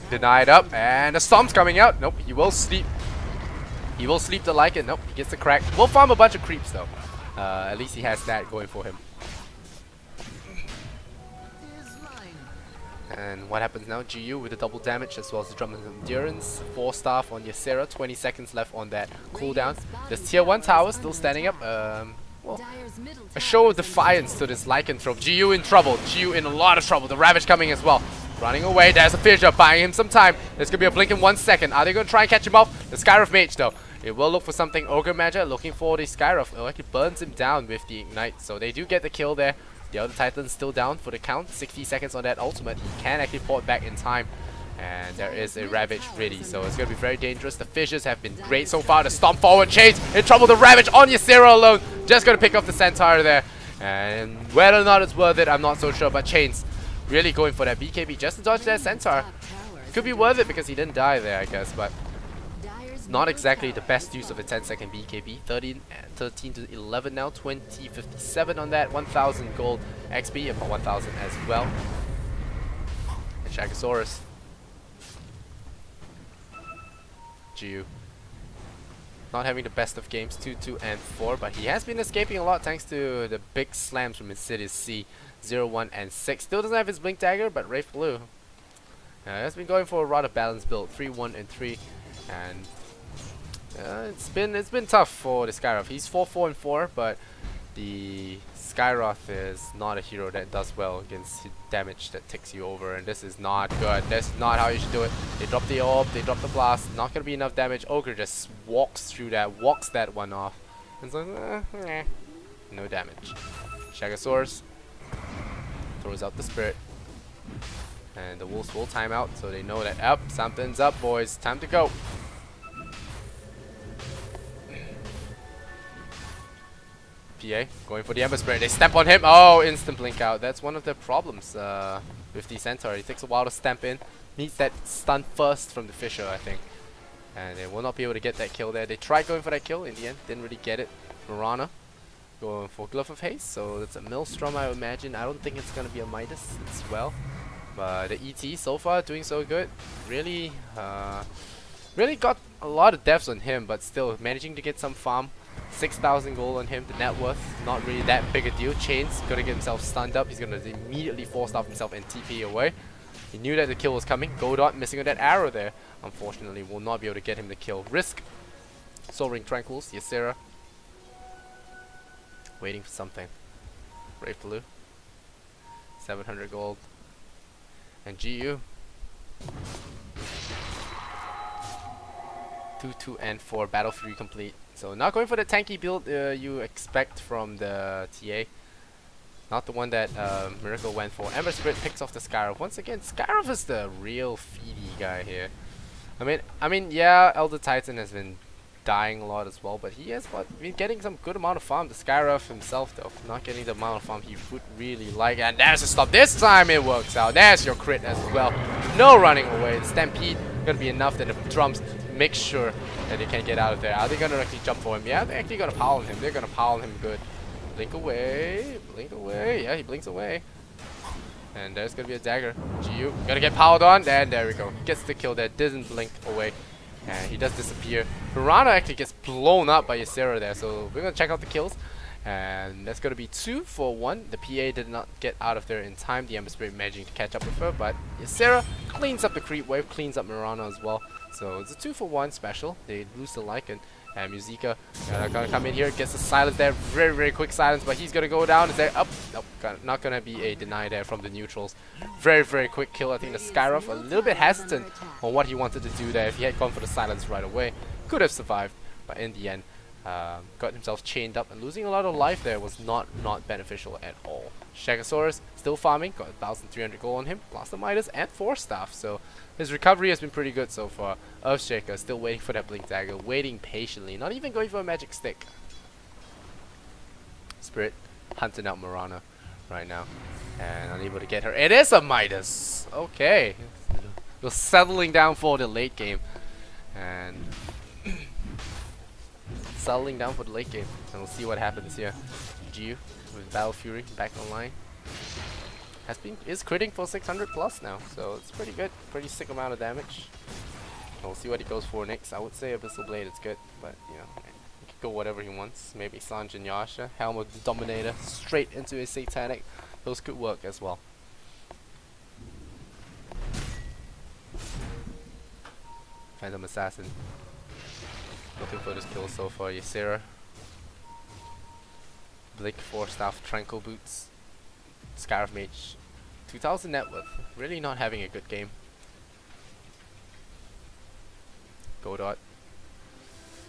denied up, and the Stomp's coming out. Nope, he will sleep. He will sleep to like it. Nope, he gets the crack. Will farm a bunch of creeps though. At least he has that going for him. And what happens now? GU with the double damage as well as the Drum of Endurance. 4 staff on Ysera. 20 seconds left on that cooldown. This tier 1 tower still standing up. Well, a show of defiance to this Lycanthrope. GU in trouble. GU in a lot of trouble. The Ravage coming as well. Running away. There's a Fissure buying him some time. There's going to be a blink in 1 second. Are they going to try and catch him off? The Skyriff Mage though. It will look for something. Ogre Magi looking for the Skyriff. It actually burns him down with the Ignite. So they do get the kill there. The other Titan's still down for the count. 60 seconds on that ultimate. He can actually port back in time. And there is a Ravage ready. So it's going to be very dangerous. The Fissures have been great so far. The Stomp forward Chains in trouble. The Ravage on Ysera alone. Just going to pick off the Centaur there. And whether or not it's worth it, I'm not so sure. But Chains really going for that BKB just to dodge that Centaur. Could be worth it because he didn't die there, I guess. But not exactly the best use of a 10-second BKB. 13 to 11 now. 2057 on that. 1000 gold XP. About 1000 as well. And Shagasaurus. GU. Not having the best of games. 2, 2, and 4. But he has been escaping a lot thanks to the big slams from Insidious C. 0, 1, and 6. Still doesn't have his Blink Dagger, but Wraithfaloo has been going for a rather balanced build. 3, 1, and 3. And It's been tough for the Skyroth. He's 4-4-4, but the Skyroth is not a hero that does well against damage that takes you over, and this is not good. This is not how you should do it. They drop the orb, they drop the blast, not gonna be enough damage. Ogre just walks through that, walks that one off. And so, no damage. Shagasaurus throws out the spirit. And the wolves will time out, so they know that up, something's up, boys. Time to go. PA going for the Ember Spirit. They step on him. Oh, instant blink out. That's one of the problems with the Centaur. It takes a while to stamp in. Needs that stun first from the Fisher, I think. And they will not be able to get that kill there. They tried going for that kill in the end. Didn't really get it. Mirana going for Glove of Haste. So that's a Maelstrom, I would imagine. I don't think it's going to be a Midas as well. But the ET so far doing so good. Really, really got a lot of deaths on him, but still managing to get some farm. 6,000 gold on him. The net worth not really that big a deal. Chains gonna get himself stunned up. He's gonna immediately force off himself and TP away. He knew that the kill was coming. Godot missing on that arrow there. Unfortunately, will not be able to get him the kill. Risk. Soul Ring Tranquils. Ysera waiting for something. Brave Blue. 700 gold. And GU. 2, 2, and 4. Battle 3 complete. So not going for the tanky build you expect from the TA. Not the one that Miracle went for. Ember Spirit picks off the Skyroth. Once again, Skyroth is the real feedy guy here. I mean, yeah, Elder Titan has been dying a lot as well, but he has been getting some good amount of farm. The Skyroth himself, though, not getting the amount of farm he would really like. And there's a stop. This time it works out. There's your crit as well. No running away. The Stampede gonna be enough that the drums make sure that they can get out of there. Are they gonna actually jump for him? Yeah, they're actually gonna power him. They're gonna power him good. Blink away. Blink away. Yeah, he blinks away. And there's gonna be a dagger. GU gonna get powered on. And there we go. He gets the kill there. Doesn't blink away. And he does disappear. Mirana actually gets blown up by Ysera there. So we're gonna check out the kills. And that's gonna be 2 for 1. The PA did not get out of there in time. The Ember Spirit managing to catch up with her. But Ysera cleans up the creep wave. Cleans up Mirana as well. So it's a 2 for 1 special. They lose the Lycan. And Musica gonna come in here, gets the silence there. Very, very quick silence, but he's gonna go down. Is there up? Nope, not gonna be a deny there from the neutrals. Very, very quick kill. I think the Skyroth a little bit hesitant on what he wanted to do there. If he had gone for the silence right away, could have survived. But in the end, got himself chained up, and losing a lot of life there was not beneficial at all. Shagasaurus still farming, got 1,300 gold on him, Blaster Midas and 4 staff, so his recovery has been pretty good so far. Earthshaker still waiting for that Blink Dagger, waiting patiently, not even going for a magic stick. Spirit hunting out Mirana right now, and unable to get her. It is a Midas! Okay, we're settling down for the late game, and settling down for the late game, and we'll see what happens here. GU with Battle Fury back online is critting for 600 plus now, so it's pretty good, pretty sick amount of damage. And we'll see what he goes for next. I would say Abyssal Blade is good, but you know, he could go whatever he wants. Maybe Sanj and Yasha, Helm of the Dominator straight into a Satanic. Those could work as well. Phantom Assassin looking for this kill so far. Ysera, Blink 4 staff, Tranquil Boots, Scarf Mage, 2,000 net worth. Really not having a good game. Godot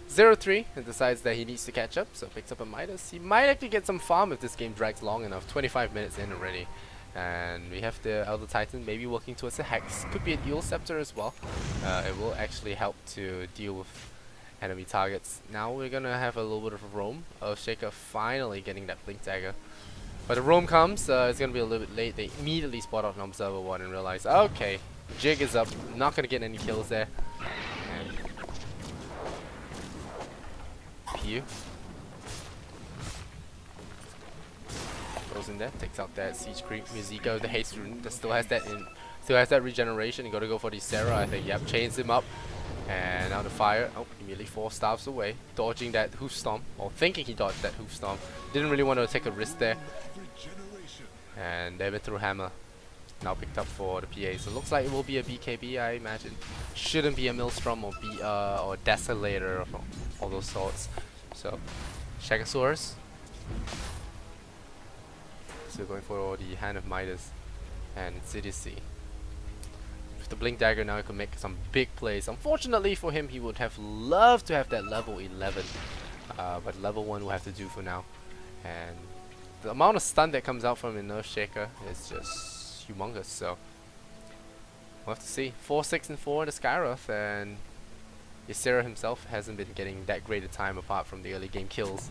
0-3 and decides that he needs to catch up, so picks up a Midas. He might actually get some farm if this game drags long enough. 25 minutes in already. And we have the Elder Titan maybe working towards a Hex. Could be an Eel Scepter as well. It will actually help to deal with enemy targets. Now we're gonna have a little bit of a roam. Earthshaker finally getting that Blink Dagger. But the roam comes, it's gonna be a little bit late. They immediately spot out an Observer 1 and realize, okay, Jig is up. Not gonna get any kills there. And Pew goes in there, takes out that Siege Creep. Musica with the Haste Rune that still has that regeneration. You gotta go for the Sarah, I think. Yep, chains him up. And now the fire, oh, immediately 4 staffs away, dodging that Hoof Stomp, or thinking he dodged that Hoof Stomp. Didn't really want to take a risk there. And they've been through Hammer. Now picked up for the PA. So it looks like it will be a BKB, I imagine. Shouldn't be a Maelstrom or or Desolator or all those sorts. So Stegosaurus. So going for the Hand of Midas and Insidiously. With the Blink Dagger now he can make some big plays. Unfortunately for him, he would have loved to have that level 11. But level 1 will have to do for now. And the amount of stun that comes out from a Nerf Shaker is just humongous. So we'll have to see. 4, 6, and 4 in the Skyroth, and Ysera himself hasn't been getting that great a time apart from the early game kills.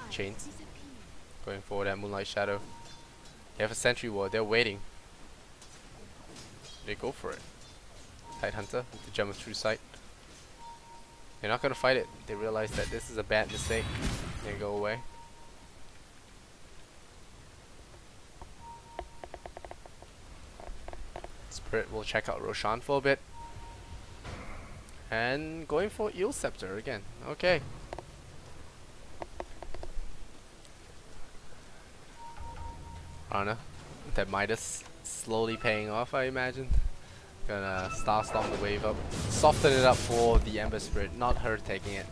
Chains going for that Moonlight Shadow. They have a Sentry Ward, they're waiting. They go for it. Tidehunter with the Gem of True Sight. They're not gonna fight it. They realize that this is a bad mistake. They go away. Spirit will check out Roshan for a bit. And going for Eel Scepter again. Okay. Rana, that Midas slowly paying off, I imagine. Gonna Star Storm the wave up, soften it up for the Ember Spirit, not her taking it.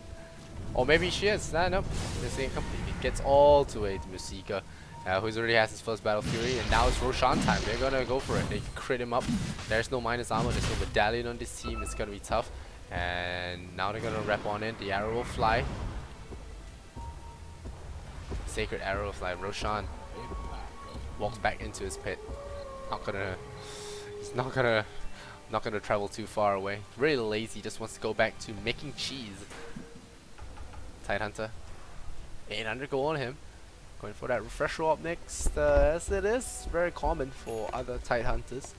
Or maybe she is. Nope, missing it completely. Gets all the way to Musika, who's already has his first Battle Fury, and now it's Roshan time. They're gonna go for it. They crit him up. There's no minus armor, there's no medallion on this team. It's gonna be tough. And now they're gonna rep on in. The arrow will fly. Sacred arrow will fly. Roshan walks back into his pit. He's not gonna travel too far away. Really lazy, just wants to go back to making cheese. Tidehunter. 800 go on him. Going for that refresher up next, as it is very common for other Tidehunters.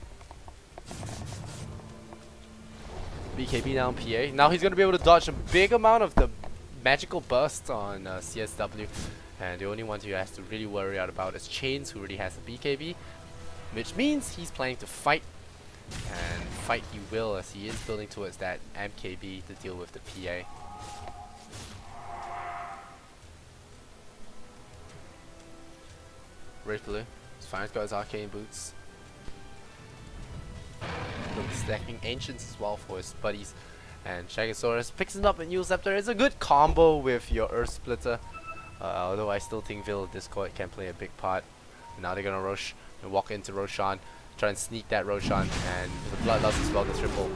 BKB down PA. Now he's gonna be able to dodge a big amount of the magical burst on CSW. And the only ones he has to really worry about is Chains, who already has a BKB, which means he's planning to fight, and fight he will, as he is building towards that MKB to deal with the PA. Red Blue, his Fire's got his Arcane Boots. Stacking Ancients as well for his buddies. And Stegosaurus picks it up and Eel Scepter. It's a good combo with your Earth Splitter. Although I still think Veil of Discord can play a big part. And now they're gonna rush and walk into Roshan, try and sneak that Roshan, and with the Bloodlust as well, the triple.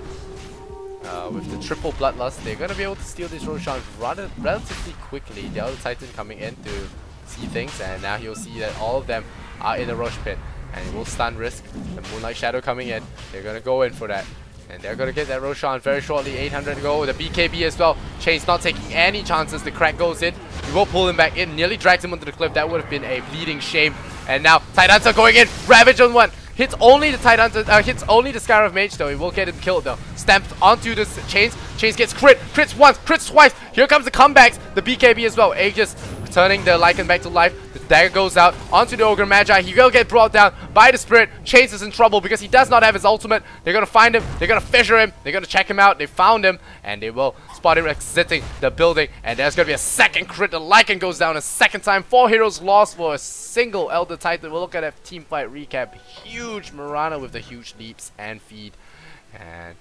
With the triple Bloodlust, they're gonna be able to steal this Roshan relatively quickly. The other Titan coming in to see things, and now you'll see that all of them are in the Rosh Pit, and it will stun risk. The Moonlight Shadow coming in, they're gonna go in for that. And they're gonna get that Roshan very shortly. 800 to go. The BKB as well. Chain's not taking any chances. The crack goes in. He will pull him back in. Nearly drags him onto the cliff. That would have been a bleeding shame. And now Tidehunter going in. Ravage on one. Hits only the Tidehunter. Hits only the Skyroth Mage though. He will get him killed though. Stamped onto the Chains. Chains gets crit. Crits once. Crits twice. Here comes the comebacks. The BKB as well. Aegis returning the Lycan back to life. The dagger goes out onto the Ogre Magi. He will get brought down by the Spirit. Chains is in trouble because he does not have his ultimate. They're gonna find him. They're gonna fissure him. They're gonna check him out. They found him, and they will spot him exiting the building. And there's gonna be a second crit. The Lycan goes down a second time. 4 heroes lost for a single Elder Titan. We'll look at a team fight recap. Huge Mirana with the huge leaps and feed. And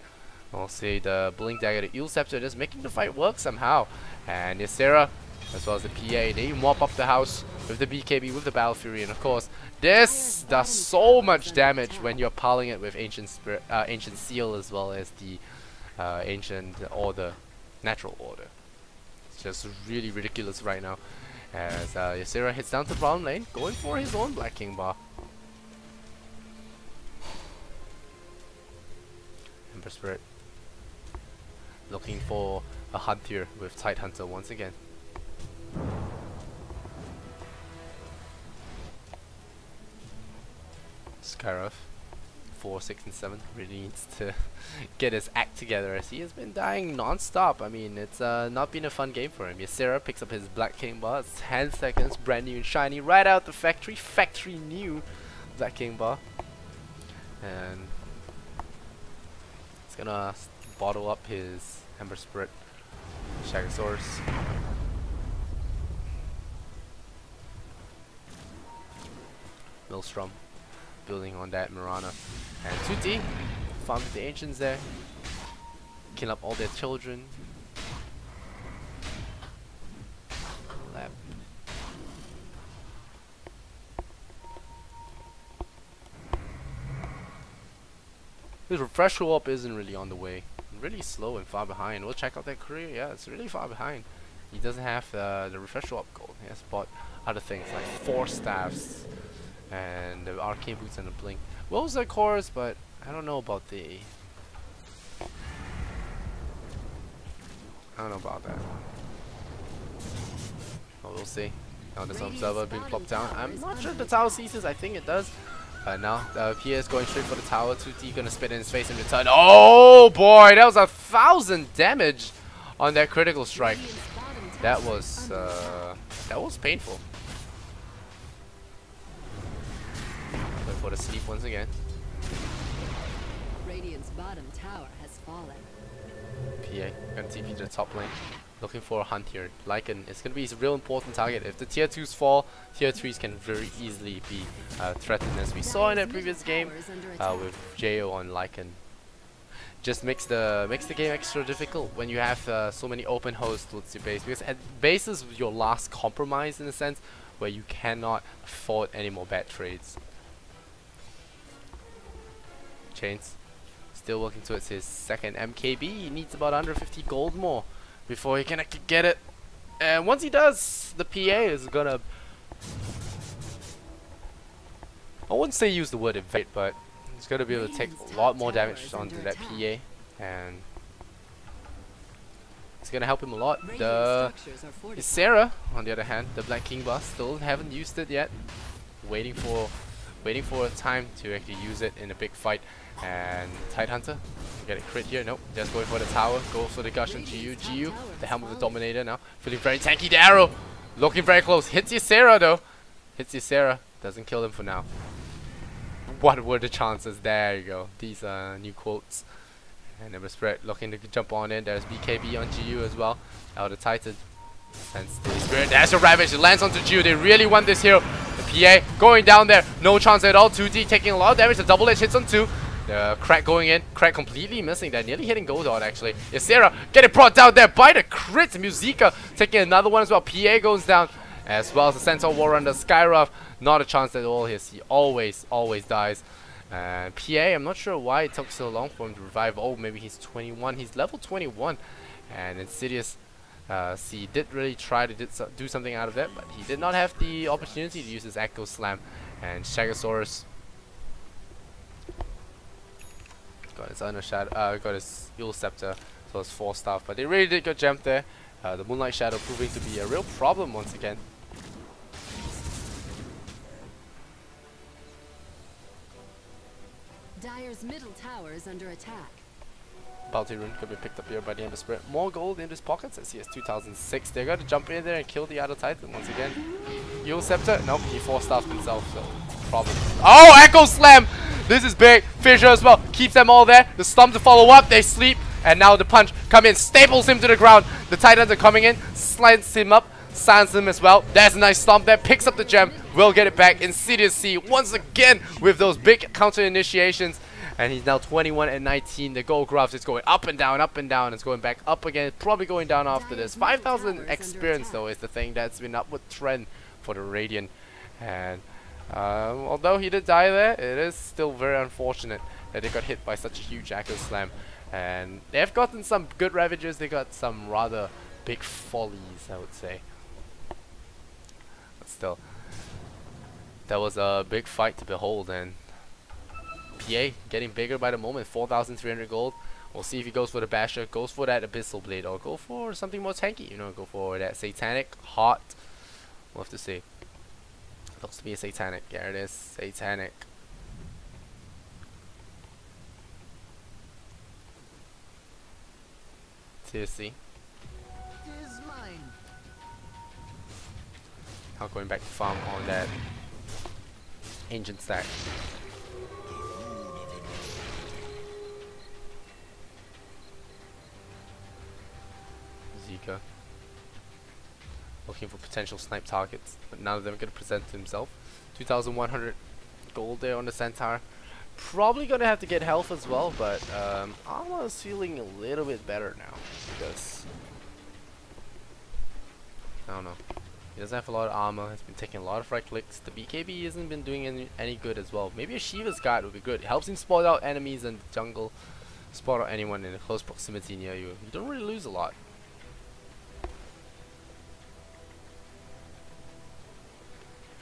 we'll see the Blink Dagger, the Eel Scepter, just making the fight work somehow. And Ysera, as well as the PA, they mop up the house with the BKB, with the Battle Fury, and of course, this does so much damage when you're piling it with Ancient Spirit, Ancient Seal, as well as the Ancient Order, Natural Order. It's just really ridiculous right now. As Ysera hits down to the bottom lane, going for his own Black King bar. Ember Spirit looking for a hunt here with Tidehunter once again. Skyroth 4, 6, and 7 really needs to get his act together, as he has been dying non-stop. I mean, it's not been a fun game for him. Ysera picks up his Black King bar. It's 10 seconds, brand new and shiny, right out the factory. Factory new Black King bar. And it's gonna bottle up his Ember Spirit. Stegosaurus Maelstrom, building on that Mirana. And 2D, farm the ancients there, kill up all their children. Lab. His refresher warp isn't really on the way. Really slow and far behind. We'll check out that career. Yeah, it's really far behind. He doesn't have the refresher warp gold. He has bought other things like 4 staffs and the arcane boots and the blink. Well, was the cores, but I don't know about the. I don't know about that. Well, we'll see. Now there's an observer being plopped down. I'm not sure if the tower ceases. I think it does. Now Pierre is going straight for the tower. 2T gonna spit in his face in return. Oh boy, that was 1,000 damage on that critical strike. That was painful. Going for the sleep once again. Radiant's bottom tower has fallen. PA gonna TP to the top lane. Looking for a hunt here. Lycan is gonna be a real important target. If the tier 2s fall, tier 3s can very easily be threatened, as we saw in that previous game with Jo on Lycan. Just makes the game extra difficult when you have so many open hosts towards your base, because at base is your last compromise in a sense, where you cannot afford any more bad trades. Chains still working towards his second MKB. He needs about 150 gold more before he can actually get it, and once he does, the PA is gonna, I wouldn't say use the word evade, but he's gonna be able to take a lot more damage onto that PA, and it's gonna help him a lot. The Sarah, on the other hand, the Black King boss, still haven't used it yet. Waiting for a time to actually use it in a big fight. And Tidehunter, get a crit here. Nope, just going for the tower. Go for the gush on GU. GU, the helm of the Dominator now. Feeling very tanky. The arrow looking very close. Hits Ysera though. Hits Ysera. Doesn't kill him for now. What were the chances? There you go. These are new quotes. And Ember Spread looking to jump on in. There's BKB on GU as well. Out of Titan. Sense the Spirit. There's a Ravage. It lands onto GU. They really want this hero. The PA going down there. No chance at all. 2D taking a lot of damage. The double edge hits on 2. The Crack going in. Crack completely missing that. Nearly hitting Goldot actually. Ysera getting brought down there by the crit. Musica taking another one as well. PA goes down. As well as the Centaur War under Skyruff. Not a chance at all here. He always dies. And PA, I'm not sure why it took so long for him to revive. Oh, maybe he's 21. He's level 21. And Insidious, he did really try to do something out of that, but he did not have the opportunity to use his Echo Slam. And Shagosaurus got his Shadow, got his Heal Scepter, so it's 4 stuff. But they really did get jammed there. The Moonlight Shadow proving to be a real problem once again. Dire's middle tower is under attack. Bounty Rune could be picked up here by the Ember Spirit. More gold in his pockets as he has 2006. They're going to jump in there and kill the other Titan once again. Heal Scepter? Nope, he 4-staffed himself, so problem. Oh, Echo Slam! This is big. Fissure as well. Keeps them all there. The Stomp to follow up. They sleep. And now the punch come in. Staples him to the ground. The Titans are coming in. Slides him up. Silence him as well. There's a nice Stomp there. Picks up the gem. Will get it back. Insidious C once again with those big counter initiations. And he's now 21 and 19. The gold graph is going up and down, up and down. It's going back up again. Probably going down after this. 5,000 experience though is the thing that's been upward trend for the Radiant. And although he did die there, it is still very unfortunate that they got hit by such a huge Echo Slam. And they have gotten some good Ravages. They got some rather big follies, I would say. But still, that was a big fight to behold. And PA getting bigger by the moment. 4,300 gold. We'll see if he goes for the Basher, goes for that Abyssal Blade, or go for something more tanky. You know, go for that Satanic Heart. We'll have to see. Looks to be a Satanic. There it is. Satanic. TSC. Now going back to farm on that ancient stack. Zika looking for potential snipe targets, but none of them are going to present to himself. 2,100 gold there on the Centaur. Probably gonna have to get health as well, but Armor is feeling a little bit better now because I don't know. He doesn't have a lot of armor. He's been taking a lot of right clicks. The BKB hasn't been doing any good as well. Maybe a Shiva's guard would be good. It helps him spot out enemies in the jungle, spot out anyone in close proximity near you. You don't really lose a lot.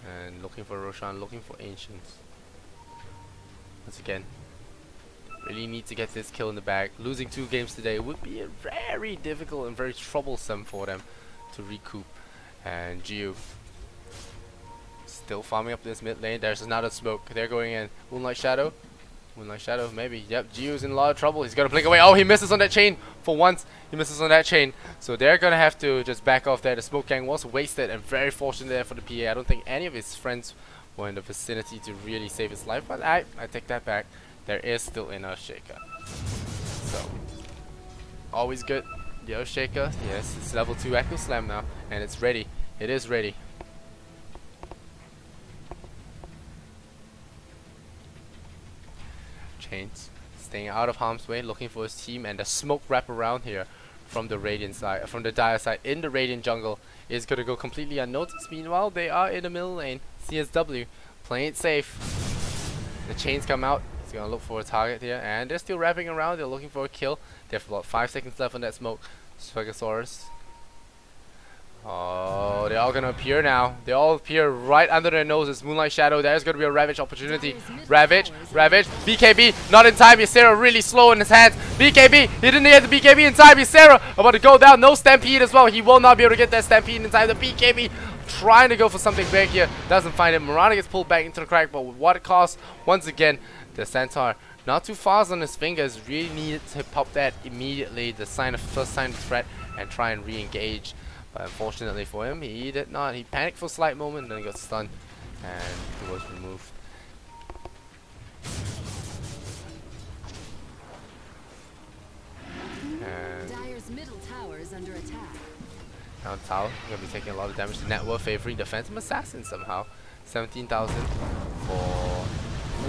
And looking for Roshan, looking for Ancients. Once again, really need to get this kill in the bag. Losing 2 games today would be very difficult and very troublesome for them to recoup. And Geo still farming up this mid lane. There's another smoke. They're going in. Moonlight Shadow. Moonlight Shadow, maybe. Yep, Geo's in a lot of trouble. He's gonna blink away. Oh, he misses on that chain. For once, he misses on that chain. So they're gonna have to just back off there. The smoke gang was wasted and very fortunate there for the PA. I don't think any of his friends were in the vicinity to really save his life. But I take that back. There is still an Earthshaker. So, always good. The Earthshaker, yes, it's level 2 Echo Slam now, and it's ready. It is ready. Chains staying out of harm's way, looking for his team, and the smoke wrap around here from the Radiant side, from the Dire side in the Radiant jungle is gonna go completely unnoticed. Meanwhile, they are in the middle lane. CSW playing it safe. The chains come out. He's gonna look for a target here, and they're still wrapping around. They're looking for a kill. They have about 5 seconds left on that smoke. Sphegosaurus. Oh, they're all gonna appear now. They all appear right under their noses. Moonlight Shadow. There's gonna be a Ravage opportunity. Ravage, BKB, not in time. Ysera really slow in his hands. BKB, he didn't get the BKB in time. Ysera about to go down. No Stampede as well. He will not be able to get that Stampede in time. The BKB trying to go for something big here. Doesn't find it. Mirana gets pulled back into the crack, but with what it costs, once again, the Centaur not too fast on his fingers. Really needed to pop that immediately. The first sign of threat, and try and re-engage. But unfortunately for him, he did not. He panicked for a slight moment, then he got stunned, and he was removed. And Dire's middle tower is under attack. now Tao gonna be taking a lot of damage. The net worth favoring the Phantom Assassin somehow. 17,000 for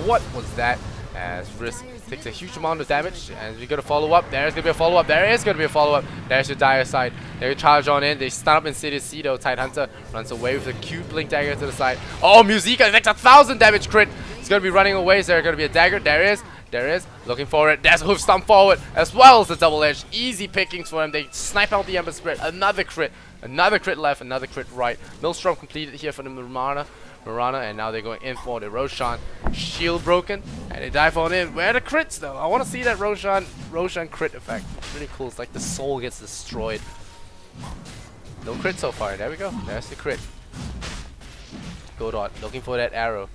what was that? As Risk takes a huge amount of damage, and we're gonna follow up. There's gonna be a follow up. There is gonna be a follow up. There's the Dire side. They charge on in. They stun up insidiousidol. Tidehunter runs away with a cute blink dagger to the side. Oh, Musica takes 1,000 damage crit. He's gonna be running away. Is there gonna be a dagger? There is. There is. Looking for it. There's a hoof stomp forward as well as the double edge. Easy pickings for him. They snipe out the Ember Spirit. Another crit. Another crit left. Another crit right. Maelstrom completed here for the Mirana, and now they're going in for the Roshan. Shield broken, and they dive on in. Where are the crits though? I want to see that Roshan crit effect. It's really cool. It's like the soul gets destroyed. No crit so far. There we go. There's the crit. Godot looking for that arrow.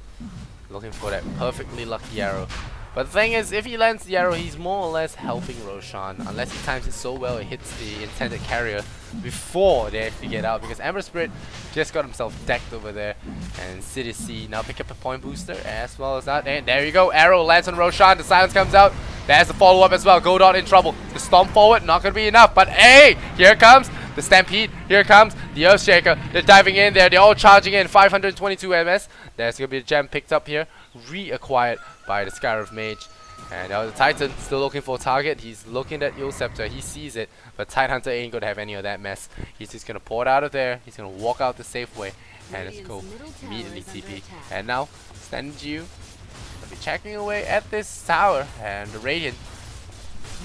Looking for that perfectly lucky arrow. But the thing is, if he lands the arrow, he's more or less helping Roshan. Unless he times it so well, it hits the intended carrier before they actually get out. Because Ember Spirit just got himself decked over there. And City C now pick up a point booster as well as that. And there you go. Arrow lands on Roshan. The silence comes out. There's the follow-up as well. Godot in trouble. The stomp forward, not going to be enough. But hey, here comes the Stampede. Here comes the Earthshaker. They're diving in there. They're all charging in. 522 MS. There's going to be a gem picked up here. Reacquired by the Scarab Mage. And now the Titan still looking for a target. He's looking at Yule Scepter. He sees it. But Tidehunter ain't going to have any of that mess. He's just going to pour it out of there. He's going to walk out the safe way. And let's go immediately TP. And now, Standing Geo will be checking away at this tower. And the Radiant,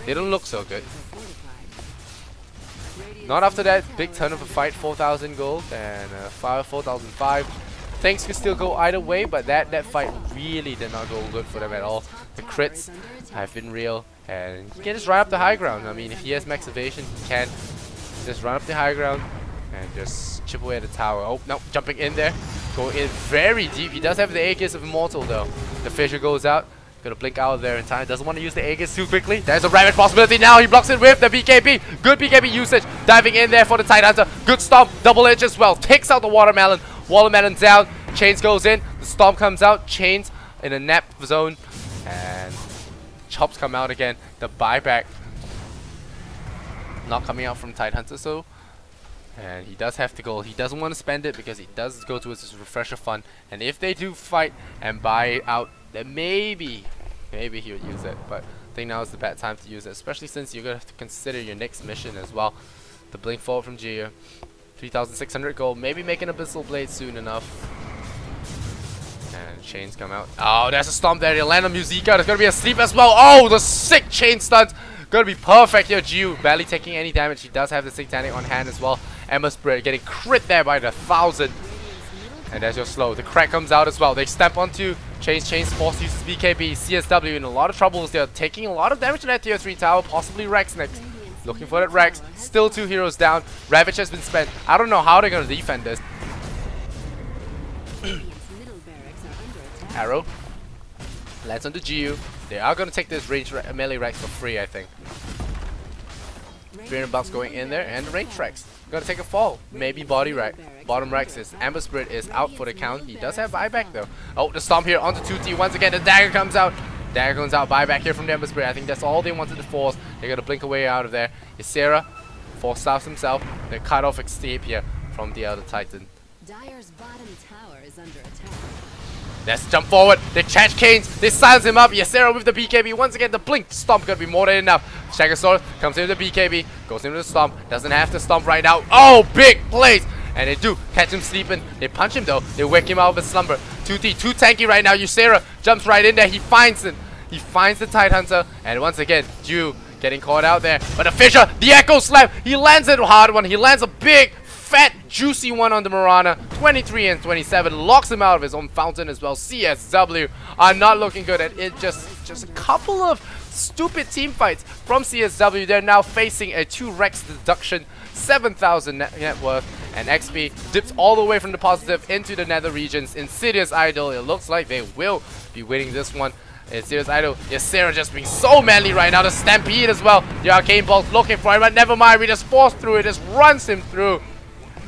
they don't look so good. Not after that big ton of a fight. 4,000 gold and 4,005. Things could still go either way, but that fight really did not go good for them at all. The crits have been real, and he can just run up the high ground. I mean, if he has max evasion, he can just run up the high ground and just chip away at the tower. Oh, no, jumping in there. Go in very deep. He does have the Aegis of Immortal, though. The Fissure goes out. Gonna blink out of there in time. Doesn't want to use the Aegis too quickly. There's a Ravage possibility now. He blocks it with the BKB. Good BKB usage. Diving in there for the Tidehunter. Good stomp. Double edge as well. Takes out the Watermelon. Watermelon down. Chains goes in. The stomp comes out. Chains in a nap zone. And chops come out again. The buyback not coming out from Tidehunter. So And he does have to go. He doesn't want to spend it because he does go towards his refresher fund. And if they do fight and buy out, then maybe he would use it. But I think now is the bad time to use it, especially since you're going to have to consider your next mission as well. The blink forward from Geo. 3,600 gold. Maybe make an Abyssal Blade soon enough. And chains come out. Oh, there's a stomp there. He'll land on Musica. There's going to be a sleep as well. Oh, the sick chain stuns. Gonna be perfect here. Geo barely taking any damage. He does have the Satanic on hand as well. Emma Spirit getting crit there by the 1,000. And there's your slow. The crack comes out as well. They step onto Chains Force uses BKB. CSW in a lot of troubles. They're taking a lot of damage to that tier 3 tower. Possibly Rex next. Looking for that Rex. Still 2 heroes down. Ravage has been spent. I don't know how they're gonna defend this. Arrow lands on the Geo. They are gonna take this range melee Rex for free, I think. 300 bucks going in there, and the range Rex gonna take a fall. Maybe body Rex. Bottom Rex is Amber Spirit is out for the count. He does have buyback though. Oh, the stomp here onto 2T once again. The dagger comes out. Dagger comes out. Buyback here from the Amber Spirit. I think that's all they wanted to force. They're gonna blink away out of there. Ysera force-staffs himself. They cut off escape here from the other Titan. Dire's bottom tower is under attack. Let's jump forward. They charge Canes. They silence him up. Ysera with the BKB. Once again, the blink stomp gonna be more than enough. Shagasaurus comes in with the BKB. Goes into the stomp. Doesn't have to stomp right now. Oh, big plays. And they do catch him sleeping. They punch him though. They wake him out of his slumber. 2T, too tanky right now. Ysera jumps right in there. He finds it. He finds the Tidehunter. And once again, Ju getting caught out there. But the Fisher, the Echo Slam. He lands a hard one. He lands a big, fat, juicy one on the Marana. 23 and 27 locks him out of his own fountain as well. CSW are not looking good at it. Just a couple of stupid team fights from CSW. They're now facing a 2 Rex deduction, 7,000 net worth, and XP dips all the way from the positive into the nether regions. Insidious Idol, it looks like they will be winning this one. Insidious Idol, Ysera just being so manly right now. The Stampede as well. The Arcane Bolt looking for him, but never mind. We just force through it, just runs him through.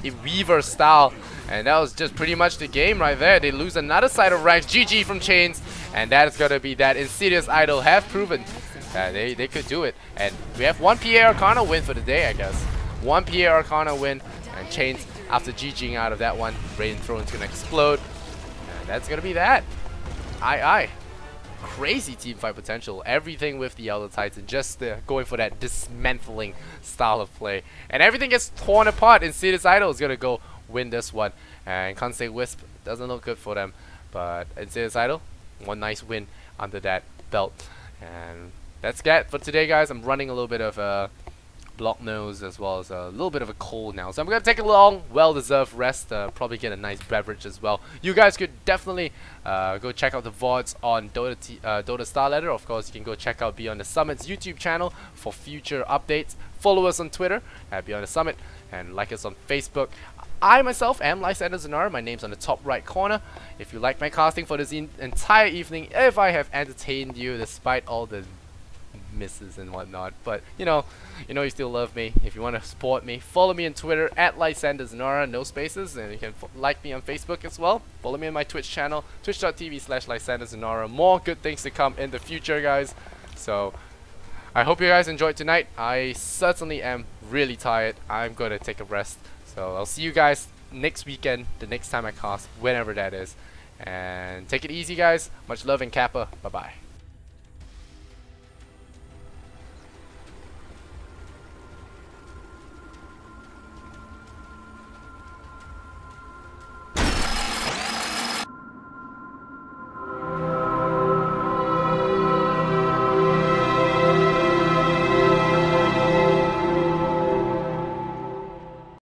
A Weaver style, and that was just pretty much the game right there. They lose another side of Rex. GG from Chains, and that is gonna be that. Insidious Idol have proven that they could do it, and we have 1 PA Arcana win for the day, I guess. 1 PA Arcana win, and Chains after GGing out of that one. Rain Throne's gonna explode, and that's gonna be that. Aye. Crazy team fight potential. Everything with the Elder Titan, just going for that dismantling style of play, and everything gets torn apart. Insidious Idol is gonna go win this one, and Kansei Wisp doesn't look good for them, but Insidious Idol, one nice win under that belt. And that's it for today, guys. I'm running a little bit of block nose as well as a little bit of a cold now, so I'm gonna take a long, well-deserved rest. Probably get a nice beverage as well. You guys could definitely go check out the VODs on Dota Starladder. Of course, you can go check out Beyond the Summit's YouTube channel for future updates. Follow us on Twitter at Beyond the Summit, and like us on Facebook. I myself am Lysander. My name's on the top right corner. If you like my casting for this entire evening, if I have entertained you despite all the misses and whatnot, but you know you still love me. If you want to support me, follow me on Twitter at Lysander, no spaces, and you can like me on Facebook as well. Follow me on my Twitch channel, twitch.tv/Lysander. More good things to come in the future, guys. So I hope you guys enjoyed tonight. I certainly am really tired. I'm gonna take a rest, so I'll see you guys next weekend, the next time I cast, whenever that is. And take it easy, guys. Much love and Kappa. Bye bye.